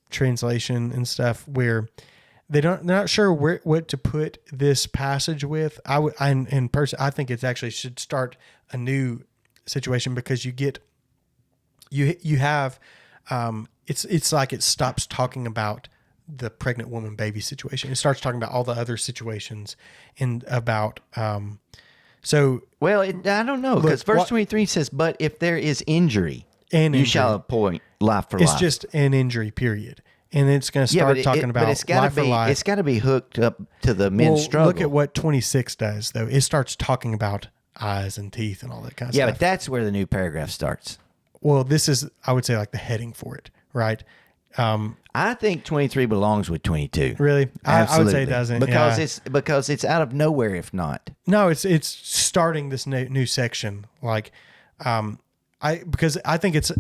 Speaker 1: translation and stuff where they're not sure what to put this passage with. I think it actually should start a new situation because you have it's like it stops talking about the pregnant woman baby situation. It starts talking about all the other situations and about so.
Speaker 2: Well, I don't know because verse 23 says, "But if there is injury, you shall appoint life for life."
Speaker 1: It's just an injury, period. And it's going to start talking about life for life.
Speaker 2: It's got to be hooked up to the men's struggle.
Speaker 1: Look at what 26 does, though. It starts talking about eyes and teeth and all that kind of stuff.
Speaker 2: Yeah, but that's where the new paragraph starts.
Speaker 1: Well, this is, I would say, like the heading for it, right?
Speaker 2: I think 23 belongs with 22.
Speaker 1: Really? I would say it doesn't.
Speaker 2: Because it's out of nowhere if not.
Speaker 1: No, it's starting this new section. Like, because I think it's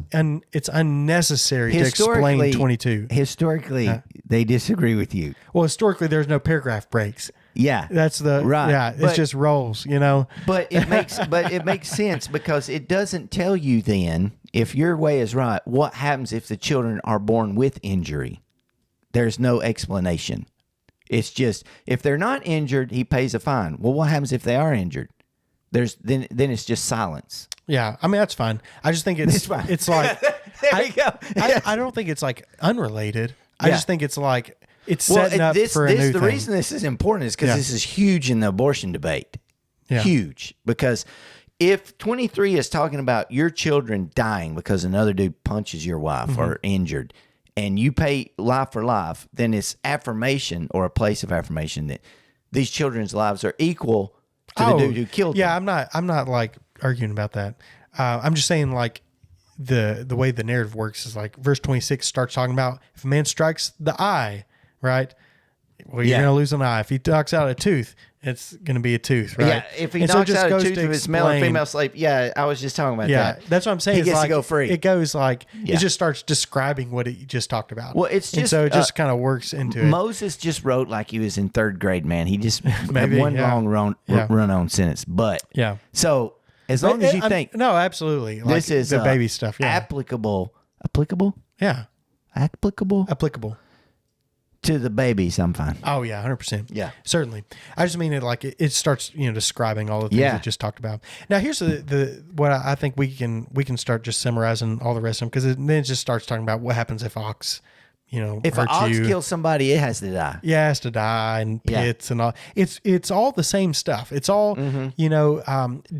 Speaker 1: unnecessary to explain 22.
Speaker 2: Historically, they disagree with you.
Speaker 1: Well, historically, there's no paragraph breaks.
Speaker 2: Yeah,
Speaker 1: that's right. Yeah, it's just rolls,
Speaker 2: But it makes sense because it doesn't tell you then if your way is right. What happens if the children are born with injury? There's no explanation. It's just if they're not injured, he pays a fine. Well, what happens if they are injured? Then it's just silence.
Speaker 1: Yeah, I mean that's fine. I just think it's
Speaker 2: fine.
Speaker 1: It's like
Speaker 2: there we go.
Speaker 1: I don't think it's like unrelated. I just think it's like it's setting up for a new
Speaker 2: The
Speaker 1: thing.
Speaker 2: reason this is important is because this is huge in the abortion debate.
Speaker 1: Yeah.
Speaker 2: Huge because if 23 is talking about your children dying because another dude punches your wife or injured, and you pay life for life, then it's affirmation or a place of affirmation that these children's lives are equal to the dude who killed them.
Speaker 1: Yeah, I'm not like arguing about that. I'm just saying like the way the narrative works is like verse 26 starts talking about if a man strikes the eye, right? Well, you're going to lose an eye. If he knocks out a tooth, it's going to be a tooth, right?
Speaker 2: Yeah, if he knocks out a tooth of his male or female slave, I was just talking about that.
Speaker 1: Yeah, that's what I'm saying.
Speaker 2: He gets
Speaker 1: like,
Speaker 2: to go free.
Speaker 1: It goes like, it just starts describing what it just talked about.
Speaker 2: Well, it's just,
Speaker 1: and so it just kind of works into it.
Speaker 2: Moses just wrote like he was in third grade, man. He just had one long run-on sentence. But, so as long as you think.
Speaker 1: No, absolutely. Like
Speaker 2: this is
Speaker 1: the baby stuff. Yeah.
Speaker 2: Applicable?
Speaker 1: Yeah. Applicable.
Speaker 2: To the babies, I'm fine.
Speaker 1: Oh yeah, 100%.
Speaker 2: Yeah,
Speaker 1: certainly. I just mean it like it starts, describing all the things we just talked about. Now here's the what I think we can start just summarizing all the rest of them because then it just starts talking about what happens if ox,
Speaker 2: if
Speaker 1: an
Speaker 2: ox kills somebody, it has to die.
Speaker 1: Yeah, it has to die and pits and all. It's all the same stuff. It's all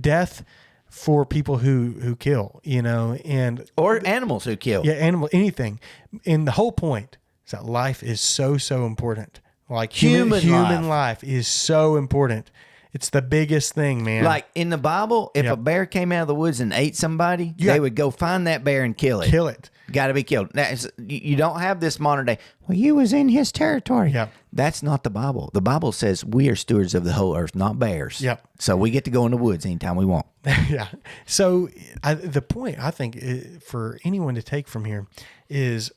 Speaker 1: death for people who kill, and
Speaker 2: or animals who kill.
Speaker 1: Yeah, anything. And the whole point. That life is so important. Like human life is so important. It's the biggest thing, man.
Speaker 2: Like in the Bible, if a bear came out of the woods and ate somebody, they would go find that bear and kill it.
Speaker 1: Kill it.
Speaker 2: Got to be killed. Now, you don't have this modern day, well, you was in his territory.
Speaker 1: Yeah.
Speaker 2: That's not the Bible. The Bible says we are stewards of the whole earth, not bears.
Speaker 1: Yep.
Speaker 2: So we get to go in the woods anytime we want.
Speaker 1: Yeah. So the point I think for anyone to take from here is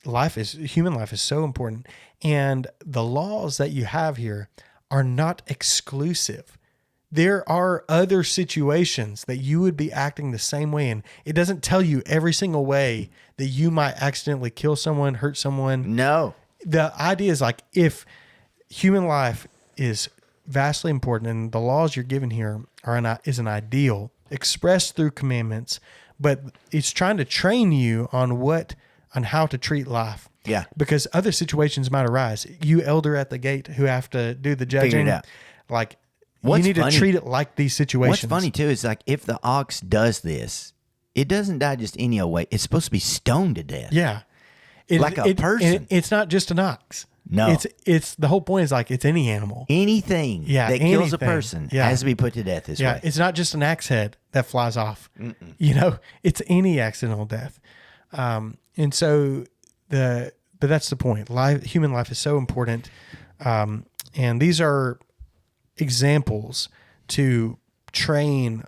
Speaker 1: human life is so important. And the laws that you have here are not exclusive. There are other situations that you would be acting the same way in. It doesn't tell you every single way that you might accidentally kill someone, hurt someone.
Speaker 2: No.
Speaker 1: The idea is like, if human life is vastly important and the laws you're given here is an ideal expressed through commandments, but it's trying to train you on how to treat life.
Speaker 2: Yeah.
Speaker 1: Because other situations might arise. You elder at the gate who have to do the judging.
Speaker 2: Figure it out.
Speaker 1: Like,
Speaker 2: What's
Speaker 1: you need
Speaker 2: funny-
Speaker 1: to treat it like these situations.
Speaker 2: What's funny too is like if the ox does this, it doesn't die just any old way. It's supposed to be stoned to death.
Speaker 1: Yeah.
Speaker 2: Like a person.
Speaker 1: and it's not just an ox.
Speaker 2: No.
Speaker 1: It's the whole point is like it's any animal.
Speaker 2: Anything that kills a
Speaker 1: anything.
Speaker 2: person
Speaker 1: Yeah.
Speaker 2: has to be put to death this way.
Speaker 1: It's not just an axe head that flies off. It's any accidental death. And so but that's the point. Human life is so important. And these are examples to train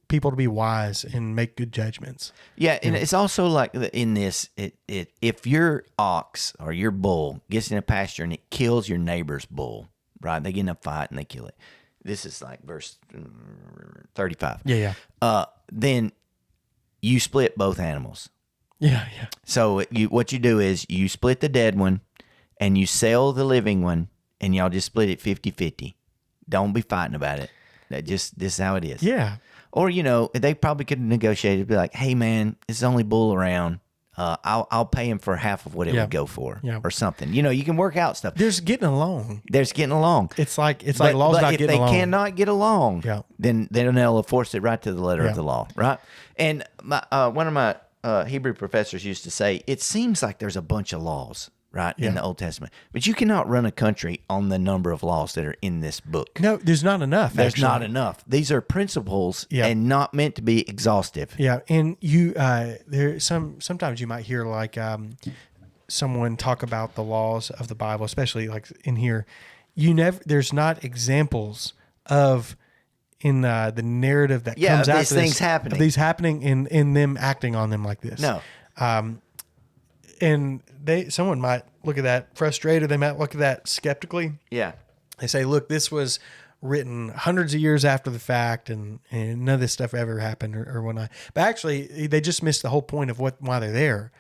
Speaker 1: people to be wise and make good judgments.
Speaker 2: Yeah, and it's also like in this, if your ox or your bull gets in a pasture and it kills your neighbor's bull, right? They get in a fight and they kill it. This is like verse 35.
Speaker 1: Yeah.
Speaker 2: Then you split both animals.
Speaker 1: Yeah.
Speaker 2: So what you do is you split the dead one and you sell the living one and y'all just split it 50-50. Don't be fighting about it. This is how it is.
Speaker 1: Yeah.
Speaker 2: Or, they probably could negotiate, be like, hey, man, it's the only bull around. I'll pay him for half of what it would go for or something. You can work out stuff.
Speaker 1: There's getting along.
Speaker 2: There's getting along.
Speaker 1: It's like laws not getting along.
Speaker 2: If they cannot get along, then they'll force it right to the letter of the law, right? And one of my Hebrew professors used to say, it seems like there's a bunch of laws, right, in the Old Testament. But you cannot run a country on the number of laws that are in this book.
Speaker 1: No, there's not enough.
Speaker 2: There's not enough. These are principles and not meant to be exhaustive.
Speaker 1: Yeah, and sometimes you might hear like someone talk about the laws of the Bible, especially like in here. There's not examples of in the narrative that comes out
Speaker 2: these things happening.
Speaker 1: Of these happening in them acting on them like this.
Speaker 2: No.
Speaker 1: And someone might look at that frustrated. They might look at that skeptically.
Speaker 2: Yeah.
Speaker 1: They say, look, this was written hundreds of years after the fact, and none of this stuff ever happened or whatnot. But actually, they just missed the whole point of why they're there.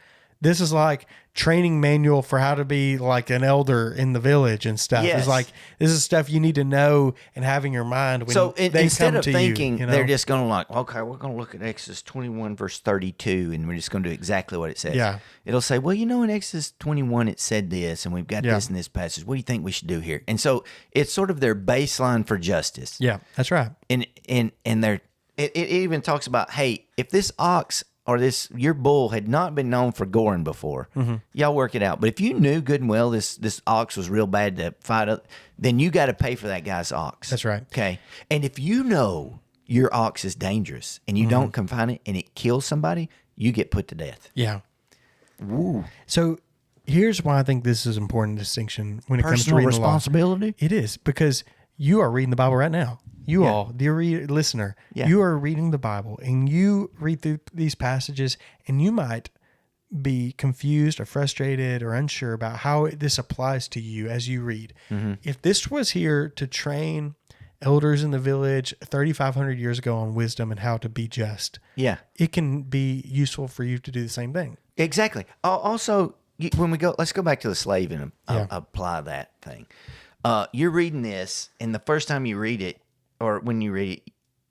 Speaker 1: This is like training manual for how to be like an elder in the village and stuff.
Speaker 2: Yes.
Speaker 1: It's like, this is stuff you need to know and have in your mind when they
Speaker 2: instead
Speaker 1: come
Speaker 2: of
Speaker 1: to
Speaker 2: thinking
Speaker 1: you.
Speaker 2: they're just going to okay, we're going to look at Exodus 21 verse 32 and we're just going to do exactly what it says.
Speaker 1: Yeah.
Speaker 2: It'll say, well, in Exodus 21 it said this and we've got this in this passage. What do you think we should do here? And so it's sort of their baseline for justice.
Speaker 1: Yeah, that's right.
Speaker 2: And it even talks about, hey, if this ox or your bull had not been known for goring before, y'all work it out. But if you knew good and well this ox was real bad to fight up, then you got to pay for that guy's ox.
Speaker 1: That's right.
Speaker 2: Okay. And if you know your ox is dangerous and you don't confine it and it kills somebody, you get put to death.
Speaker 1: Yeah.
Speaker 2: Ooh.
Speaker 1: So here's why I think this is an important distinction when it comes to reading the law.
Speaker 2: responsibility.
Speaker 1: It is, because you are reading the Bible right now. You all, dear listener, you are reading the Bible and you read through these passages and you might be confused or frustrated or unsure about how this applies to you as you read. If this was here to train elders in the village 3,500 years ago on wisdom and how to be just, it can be useful for you to do the same thing.
Speaker 2: Exactly. Also, when let's go back to the slave and apply that thing. You're reading this, and the first time you read it, or when you read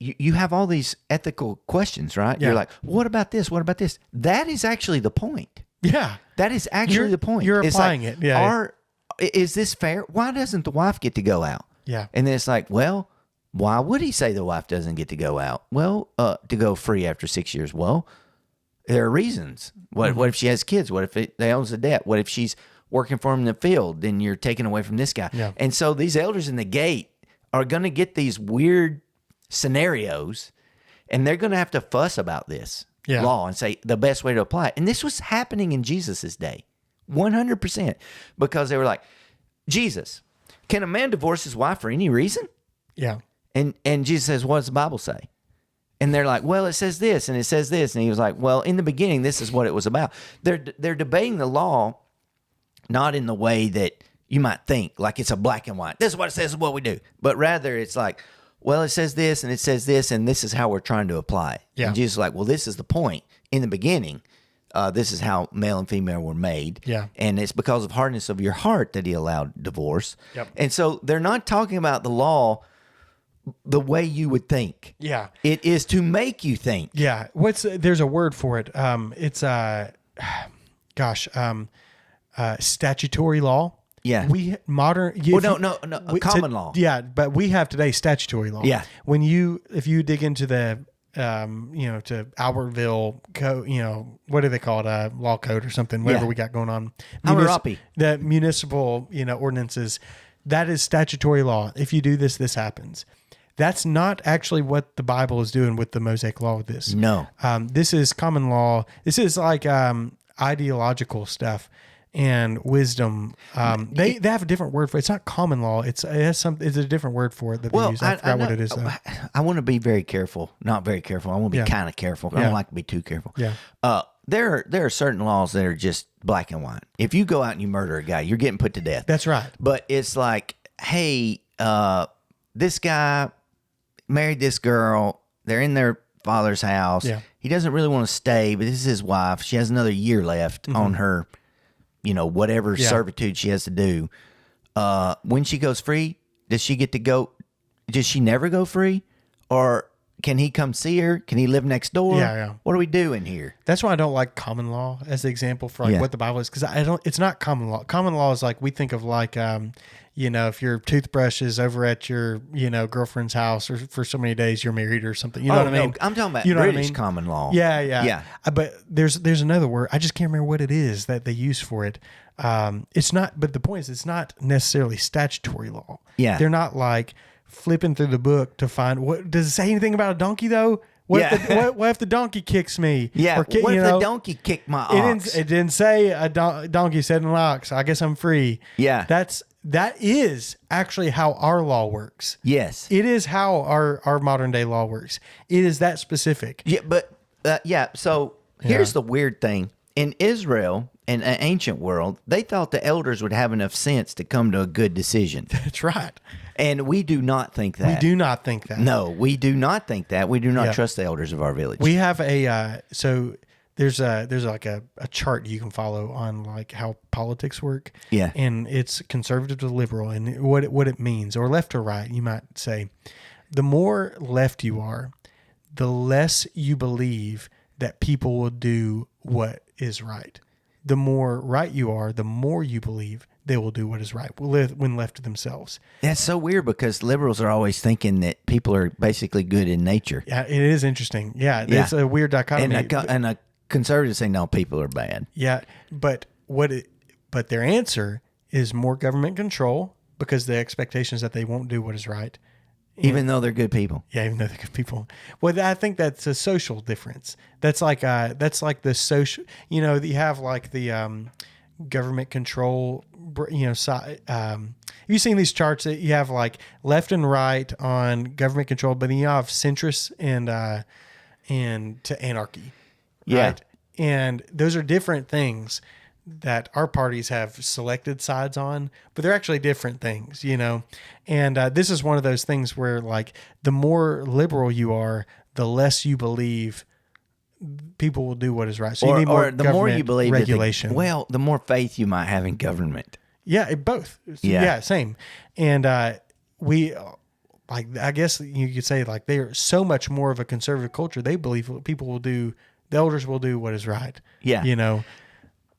Speaker 2: it, you have all these ethical questions, right?
Speaker 1: Yeah.
Speaker 2: You're like, what about this? What about this? That is actually the point.
Speaker 1: Yeah.
Speaker 2: That is actually the point.
Speaker 1: You're
Speaker 2: It's
Speaker 1: applying
Speaker 2: like,
Speaker 1: it. Yeah.
Speaker 2: Is this fair? Why doesn't the wife get to go out?
Speaker 1: Yeah.
Speaker 2: And then it's like, well, why would he say the wife doesn't get to go out? Well, to go free after 6 years. Well, there are reasons. What if she has kids? What if they owns a debt? What if she's working for him in the field? Then you're taken away from this guy.
Speaker 1: Yeah.
Speaker 2: And so these elders in the gate are going to get these weird scenarios, and they're going to have to fuss about this law and say the best way to apply it. And this was happening in Jesus's day, 100%, because they were like, Jesus, can a man divorce his wife for any reason?
Speaker 1: Yeah.
Speaker 2: And Jesus says, what does the Bible say? And they're like, well, it says this and it says this. And he was like, well, in the beginning, this is what it was about. They're debating the law, not in the way that you might think like it's a black and white. This is what it says is what we do. But rather it's like, well, it says this and it says this, and this is how we're trying to apply it.
Speaker 1: Yeah.
Speaker 2: And Jesus is like, well, this is the point. In the beginning, this is how male and female were made.
Speaker 1: Yeah.
Speaker 2: And it's because of hardness of your heart that he allowed divorce.
Speaker 1: Yep.
Speaker 2: And so they're not talking about the law the way you would think.
Speaker 1: Yeah.
Speaker 2: It is to make you think.
Speaker 1: Yeah. There's a word for it. It's statutory law.
Speaker 2: Yeah.
Speaker 1: We modern.
Speaker 2: Common law.
Speaker 1: Yeah, but we have today statutory law.
Speaker 2: Yeah.
Speaker 1: If you dig into the to Albertville code, what do they call it? Law code or something, whatever
Speaker 2: Yeah.
Speaker 1: we got going on.
Speaker 2: Hammurabi.
Speaker 1: The municipal, ordinances, that is statutory law. If you do this, this happens. That's not actually what the Bible is doing with the Mosaic Law with this.
Speaker 2: No.
Speaker 1: This is common law. This is like ideological stuff and wisdom. They have a different word for it. It's not common law. It's a different word for it that they use. I forgot what it is though.
Speaker 2: I want to be very careful. Not very careful. I want to be kind of careful. I
Speaker 1: Yeah.
Speaker 2: don't like to be too careful.
Speaker 1: Yeah.
Speaker 2: There are certain laws that are just black and white. If you go out and you murder a guy, you're getting put to death.
Speaker 1: That's right.
Speaker 2: But it's like, hey, this guy married this girl. They're in their father's house.
Speaker 1: Yeah.
Speaker 2: He doesn't really want to stay, but this is his wife. She has another year left on her, whatever servitude she has to do. When she goes free, does she get to go? Does she never go free? Or can he come see her? Can he live next door?
Speaker 1: Yeah.
Speaker 2: What are we doing here?
Speaker 1: That's why I don't like common law as the example for what the Bible is, because it's not common law. Common law is like we think of like if your toothbrush is over at your girlfriend's house or for so many days you're married or something. You know what I mean?
Speaker 2: No, I'm talking about
Speaker 1: You know what I
Speaker 2: British
Speaker 1: mean?
Speaker 2: common law.
Speaker 1: Yeah. But there's another word. I just can't remember what it is that they use for it. It's not. But the point is, it's not necessarily statutory law.
Speaker 2: Yeah.
Speaker 1: They're not like flipping through the book to find what does it say anything about a donkey though. What if the donkey kicks me?
Speaker 2: Yeah.
Speaker 1: Or
Speaker 2: What if the donkey kicked my ox?
Speaker 1: It didn't say a donkey said an ox. I guess I'm free.
Speaker 2: Yeah.
Speaker 1: That is actually how our law works.
Speaker 2: Yes.
Speaker 1: It is how our modern day law works. It is that specific.
Speaker 2: Yeah, but So here's the weird thing: in Israel, in an ancient world, they thought the elders would have enough sense to come to a good decision,
Speaker 1: That's right.
Speaker 2: and we do not think that.
Speaker 1: We do not think that.
Speaker 2: No, we do not think that. We do not trust the elders of our village.
Speaker 1: We have so there's like a chart you can follow on like how politics work.
Speaker 2: Yeah.
Speaker 1: And it's conservative to liberal and what it means, or left to right, you might say. The more left you are, the less you believe that people will do what is right. The more right you are, the more you believe they will do what is right when left to themselves.
Speaker 2: That's so weird because liberals are always thinking that people are basically good in nature.
Speaker 1: Yeah, it is interesting. Yeah, it's a weird dichotomy.
Speaker 2: And a conservative say, no, people are bad.
Speaker 1: Yeah, but their answer is more government control because the expectation is that they won't do what is right.
Speaker 2: Even though they're good people.
Speaker 1: Yeah, even though they're good people. Well, I think that's a social difference. That's like the social. You have like the government control. Side. Have you seen these charts that you have like left and right on government control, but then you have centrist and to anarchy.
Speaker 2: Yeah.
Speaker 1: Right? And those are different things that our parties have selected sides on, but they're actually different things, And this is one of those things where, like, the more liberal you are, the less you believe people will do what is right. So you need more
Speaker 2: the more you believe
Speaker 1: regulation.
Speaker 2: The more faith you might have in government.
Speaker 1: Yeah, both. Yeah, same. And we, like, I guess you could say, like, they are so much more of a conservative culture. They believe the elders will do what is right.
Speaker 2: Yeah.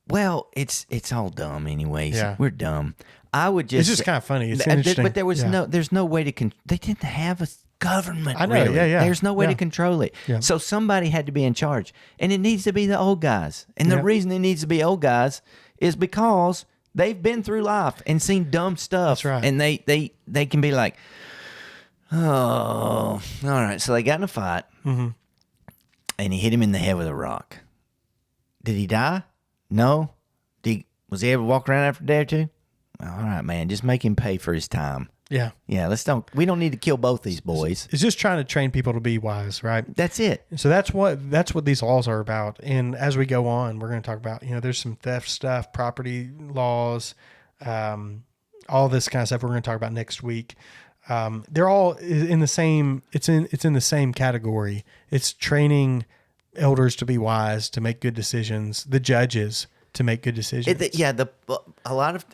Speaker 2: Well, it's all dumb anyways.
Speaker 1: Yeah.
Speaker 2: We're dumb. I would just...
Speaker 1: It's just kind of funny. It's interesting.
Speaker 2: But there's no way to... they didn't have a government,
Speaker 1: I know,
Speaker 2: really.
Speaker 1: yeah.
Speaker 2: There's no way to control it.
Speaker 1: Yeah.
Speaker 2: So somebody had to be in charge. And it needs to be the old guys. And the reason it needs to be old guys is because they've been through life and seen dumb stuff.
Speaker 1: That's right.
Speaker 2: And they can be like, oh, all right. So they got in a fight.
Speaker 1: Mm-hmm.
Speaker 2: And he hit him in the head with a rock. Did he die? No. Was he able to walk around after a day or two? All right, man. Just make him pay for his time.
Speaker 1: Yeah.
Speaker 2: Yeah. We don't need to kill both these boys.
Speaker 1: It's just trying to train people to be wise, right?
Speaker 2: That's it.
Speaker 1: So that's what these laws are about. And as we go on, we're going to talk about, there's some theft stuff, property laws, all this kind of stuff we're going to talk about next week. They're all in the same. It's in the same category. It's training elders to be wise, to make good decisions. The judges to make good decisions.
Speaker 2: A lot of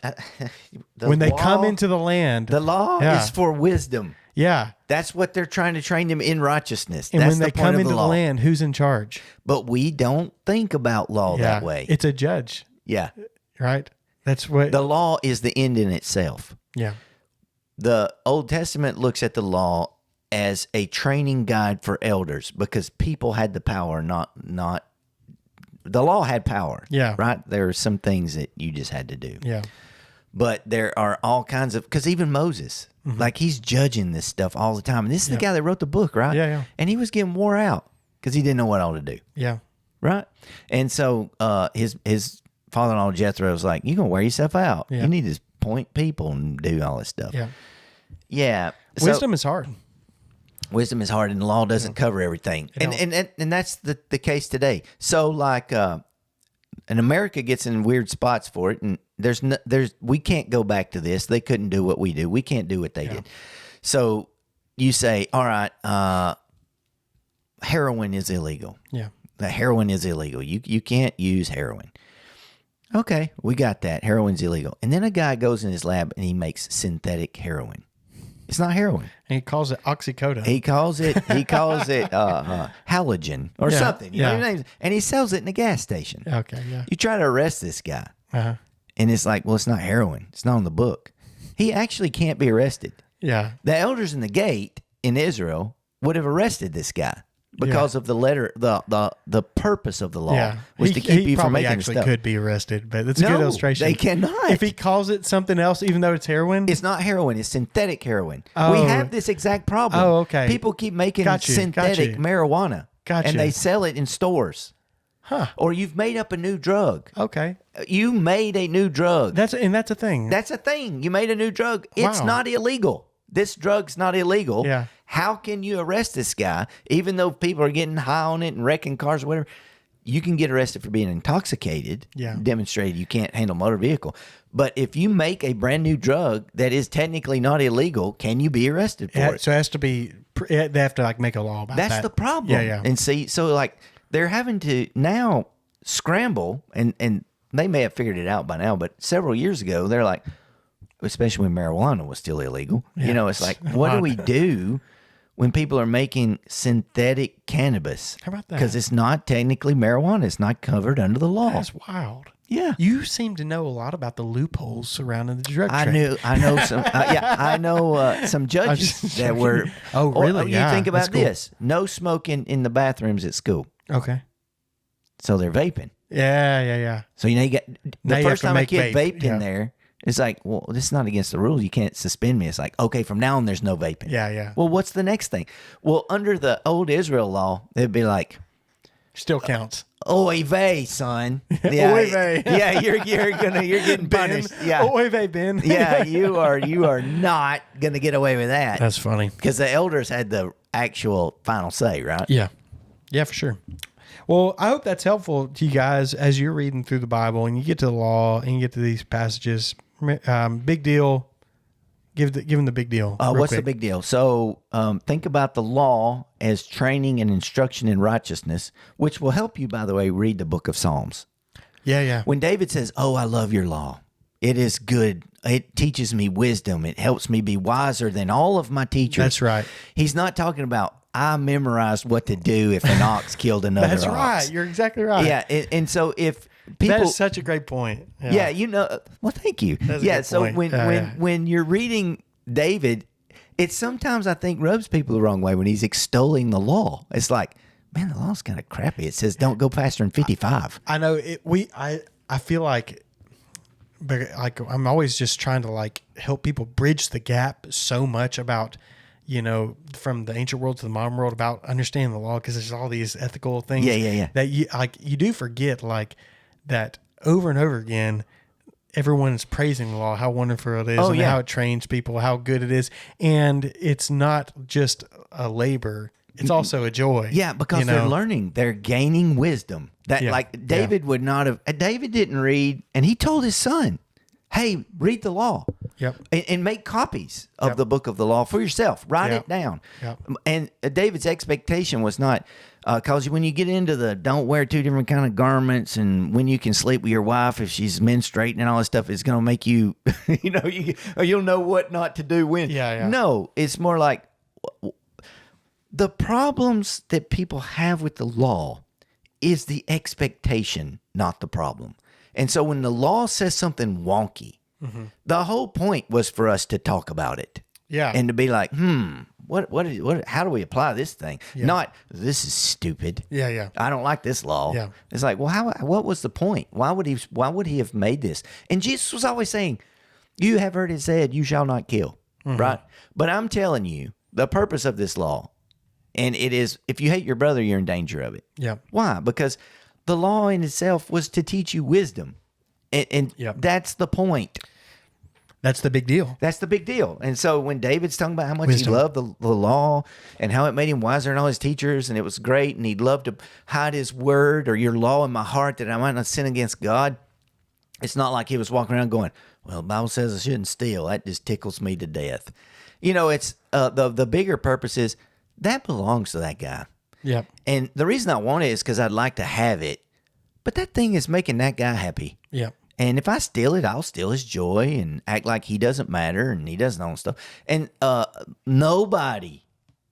Speaker 1: when they come into the land,
Speaker 2: the law is for wisdom.
Speaker 1: Yeah,
Speaker 2: that's what they're trying to train them in righteousness.
Speaker 1: And
Speaker 2: that's
Speaker 1: when they come into the land, who's in charge?
Speaker 2: But we don't think about law that way.
Speaker 1: It's a judge.
Speaker 2: Yeah,
Speaker 1: right. That's what
Speaker 2: the law is. The end in itself.
Speaker 1: Yeah.
Speaker 2: The Old Testament looks at the law as a training guide for elders because people had the power, not the law had power.
Speaker 1: Yeah.
Speaker 2: Right? There are some things that you just had to do.
Speaker 1: Yeah.
Speaker 2: But there are all kinds of, because even Moses, like he's judging this stuff all the time. And this is the guy that wrote the book, right?
Speaker 1: Yeah, yeah.
Speaker 2: And he was getting wore out because he didn't know what all to do.
Speaker 1: Yeah.
Speaker 2: Right? And so his father-in-law Jethro was like, you're going to wear yourself out.
Speaker 1: Yeah.
Speaker 2: You need to point people and do all this stuff.
Speaker 1: Yeah.
Speaker 2: Yeah.
Speaker 1: Wisdom is hard.
Speaker 2: Wisdom is hard, and the law doesn't cover everything. And that's the case today. So like, and America gets in weird spots for it, and we can't go back to this. They couldn't do what we do. We can't do what they did. So you say, all right, heroin is illegal.
Speaker 1: Yeah.
Speaker 2: The heroin is illegal. You can't use heroin. Okay, we got that. Heroin's illegal. And then a guy goes in his lab and he makes synthetic heroin. It's not heroin.
Speaker 1: And he calls it oxycodone.
Speaker 2: He calls it halogen or something. You know what I mean? And he sells it in a gas station.
Speaker 1: Okay, yeah.
Speaker 2: You try to arrest this guy,
Speaker 1: Uh-huh.
Speaker 2: and it's like, well, it's not heroin. It's not on the book. He actually can't be arrested.
Speaker 1: Yeah.
Speaker 2: The elders in the gate in Israel would have arrested this guy because of the letter, the purpose of the law was to keep you from making
Speaker 1: actually
Speaker 2: stuff.
Speaker 1: Could be arrested, but it's a good illustration.
Speaker 2: They cannot.
Speaker 1: If he calls it something else, even though it's heroin,
Speaker 2: it's not heroin. It's synthetic heroin.
Speaker 1: Oh.
Speaker 2: We have this exact problem.
Speaker 1: Oh, okay.
Speaker 2: People keep making synthetic marijuana, and they sell it in stores.
Speaker 1: Huh?
Speaker 2: Or you've made up a new drug.
Speaker 1: Okay.
Speaker 2: You made a new drug.
Speaker 1: That's a thing.
Speaker 2: That's a thing. You made a new drug. It's
Speaker 1: Wow.
Speaker 2: not illegal. This drug's not illegal.
Speaker 1: Yeah.
Speaker 2: How can you arrest this guy, even though people are getting high on it and wrecking cars or whatever? You can get arrested for being intoxicated.
Speaker 1: Yeah.
Speaker 2: Demonstrated you can't handle motor vehicle. But if you make a brand new drug that is technically not illegal, can you be arrested for it?
Speaker 1: So it has to be. They have to make a law about that.
Speaker 2: That's the problem.
Speaker 1: Yeah, yeah.
Speaker 2: And see, so they're having to now scramble, and they may have figured it out by now, but several years ago, they're like, especially when marijuana was still illegal, it's like, what do we do when people are making synthetic cannabis?
Speaker 1: How about that?
Speaker 2: Because it's not technically marijuana. It's not covered under the law.
Speaker 1: That's wild.
Speaker 2: Yeah.
Speaker 1: You seem to know a lot about the loopholes surrounding the drug trade.
Speaker 2: I know some. I know some judges that were.
Speaker 1: Oh, really?
Speaker 2: You think about this: no smoking in the bathrooms at school.
Speaker 1: Okay.
Speaker 2: So they're vaping.
Speaker 1: Yeah.
Speaker 2: So you get
Speaker 1: Now
Speaker 2: the
Speaker 1: you have
Speaker 2: first
Speaker 1: to
Speaker 2: time a
Speaker 1: make
Speaker 2: kid
Speaker 1: vape.
Speaker 2: vaped in there, it's like, well, this is not against the rules. You can't suspend me. It's like, okay, from now on, there's no vaping.
Speaker 1: Yeah.
Speaker 2: Well, what's the next thing? Well, under the old Israel law, it'd be like,
Speaker 1: Still counts.
Speaker 2: oy vey, son.
Speaker 1: Oy vey.
Speaker 2: Yeah, you're getting punished. Yeah.
Speaker 1: Oy vey, Ben.
Speaker 2: Yeah, you are not gonna get away with that.
Speaker 1: That's funny.
Speaker 2: Because the elders had the actual final say, right?
Speaker 1: Yeah, for sure. Well, I hope that's helpful to you guys as you're reading through the Bible and you get to the law and you get to these passages. Big deal. Give them the big deal.
Speaker 2: What's the
Speaker 1: quick.
Speaker 2: big deal? So think about the law as training and instruction in righteousness, which will help you, by the way, read the book of Psalms.
Speaker 1: Yeah.
Speaker 2: When David says, oh, I love your law. It is good. It teaches me wisdom. It helps me be wiser than all of my teachers.
Speaker 1: That's right.
Speaker 2: He's not talking about, I memorized what to do if an ox killed another
Speaker 1: That's
Speaker 2: ox.
Speaker 1: right. You're exactly right.
Speaker 2: Yeah. And so if people...
Speaker 1: That is such a great point.
Speaker 2: Yeah, well, thank you.
Speaker 1: That's a good
Speaker 2: so
Speaker 1: point.
Speaker 2: when you're reading David, it sometimes I think rubs people the wrong way when he's extolling the law. It's like, man, the law's kind of crappy. It says don't go faster than 55.
Speaker 1: I know it. I feel like I'm always just trying to help people bridge the gap so much about, from the ancient world to the modern world about understanding the law, because there's all these ethical things that you do forget that over and over again. Everyone is praising the law, how wonderful it is, how it trains people, how good it is. And it's not just a labor. It's also a joy.
Speaker 2: Yeah, because they're learning. They're gaining wisdom. David would not have... David didn't read, and he told his son, hey, read the law.
Speaker 1: Yep.
Speaker 2: And make copies of
Speaker 1: Yep.
Speaker 2: the book of the law for yourself. Write
Speaker 1: Yep.
Speaker 2: it down.
Speaker 1: Yep.
Speaker 2: And David's expectation was not, because when you get into the don't wear two different kind of garments and when you can sleep with your wife if she's menstruating and all this stuff, it's going to make you, you'll know what not to do when.
Speaker 1: Yeah.
Speaker 2: No, it's more like the problems that people have with the law is the expectation, not the problem. And so when the law says something wonky, the whole point was for us to talk about it.
Speaker 1: Yeah.
Speaker 2: And to be like, how do we apply this thing? Not, this is stupid.
Speaker 1: Yeah.
Speaker 2: I don't like this law.
Speaker 1: Yeah.
Speaker 2: It's like, well, what was the point? Why would he have made this? And Jesus was always saying, you have heard it said, you shall not kill. Right? But I'm telling you, the purpose of this law, and it is, if you hate your brother, you're in danger of it.
Speaker 1: Yeah.
Speaker 2: Why? Because the law in itself was to teach you wisdom. And that's the point.
Speaker 1: That's the big deal.
Speaker 2: That's the big deal. And so when David's talking about how much
Speaker 1: Wisdom.
Speaker 2: he loved the law and how it made him wiser than all his teachers and it was great and he'd love to hide his word or your law in my heart that I might not sin against God, it's not like he was walking around going, well, the Bible says I shouldn't steal. That just tickles me to death. It's the bigger purpose is that belongs to that guy.
Speaker 1: Yep.
Speaker 2: And the reason I want it is because I'd like to have it. But that thing is making that guy happy.
Speaker 1: Yep.
Speaker 2: And if I steal it, I'll steal his joy and act like he doesn't matter and he doesn't own stuff. And nobody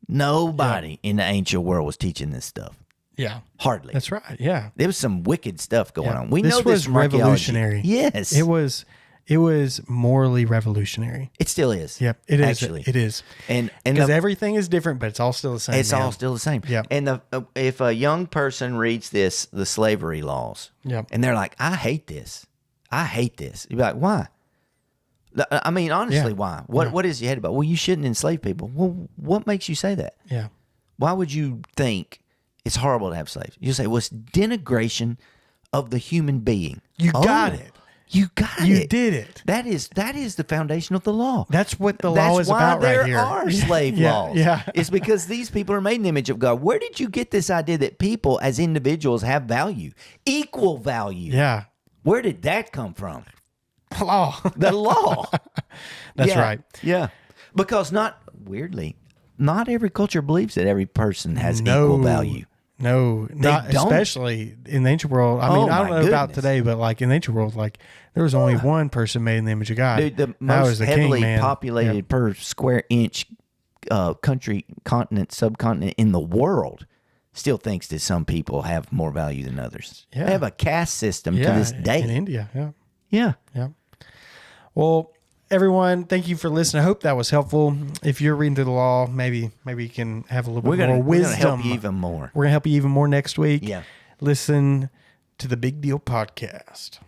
Speaker 2: in the ancient world was teaching this stuff.
Speaker 1: Yeah.
Speaker 2: Hardly.
Speaker 1: That's right. Yeah.
Speaker 2: There was some wicked stuff going on. We
Speaker 1: This
Speaker 2: know this
Speaker 1: was
Speaker 2: from archaeology.
Speaker 1: revolutionary.
Speaker 2: Yes.
Speaker 1: It was morally revolutionary.
Speaker 2: It still is.
Speaker 1: Yep. It is.
Speaker 2: Actually.
Speaker 1: It is.
Speaker 2: And
Speaker 1: Because everything is different, but it's all still the same.
Speaker 2: it's all still the same.
Speaker 1: Yep.
Speaker 2: And if a young person reads the slavery laws,
Speaker 1: Yep.
Speaker 2: and they're like, I hate this. You'd be like, why? I mean, honestly, why? What is your head about? Well, you shouldn't enslave people. Well, what makes you say that?
Speaker 1: Yeah.
Speaker 2: Why would you think it's horrible to have slaves? You say, well, it's denigration of the human being.
Speaker 1: You got it.
Speaker 2: You got it.
Speaker 1: You did it.
Speaker 2: That is the foundation of the law.
Speaker 1: That's what the law is about right here.
Speaker 2: That's why there are slave laws.
Speaker 1: Yeah.
Speaker 2: It's because these people are made in the image of God. Where did you get this idea that people as individuals have value? Equal value.
Speaker 1: Yeah.
Speaker 2: Where did that come from?
Speaker 1: Law.
Speaker 2: The law.
Speaker 1: That's
Speaker 2: Yeah.
Speaker 1: right.
Speaker 2: Yeah. Because not every culture believes that every person has
Speaker 1: No.
Speaker 2: equal value.
Speaker 1: No, not
Speaker 2: don't.
Speaker 1: especially in the ancient world. I mean, I don't
Speaker 2: my
Speaker 1: know about
Speaker 2: goodness.
Speaker 1: today, but like in the ancient world, like there was only one person made in the image of God.
Speaker 2: Dude, the
Speaker 1: That
Speaker 2: most
Speaker 1: was the
Speaker 2: heavily
Speaker 1: king, man.
Speaker 2: populated per square inch country, continent, subcontinent in the world still thinks that some people have more value than others.
Speaker 1: Yeah.
Speaker 2: They have a caste system
Speaker 1: Yeah,
Speaker 2: to this day.
Speaker 1: in India. Yeah,
Speaker 2: Yeah.
Speaker 1: yeah. Well, everyone, thank you for listening. I hope that was helpful. If you're reading through the law, maybe you can have a little bit more
Speaker 2: We're
Speaker 1: wisdom.
Speaker 2: gonna help you even more.
Speaker 1: We're gonna help you even more next week.
Speaker 2: Yeah.
Speaker 1: Listen to the Big Deal Podcast.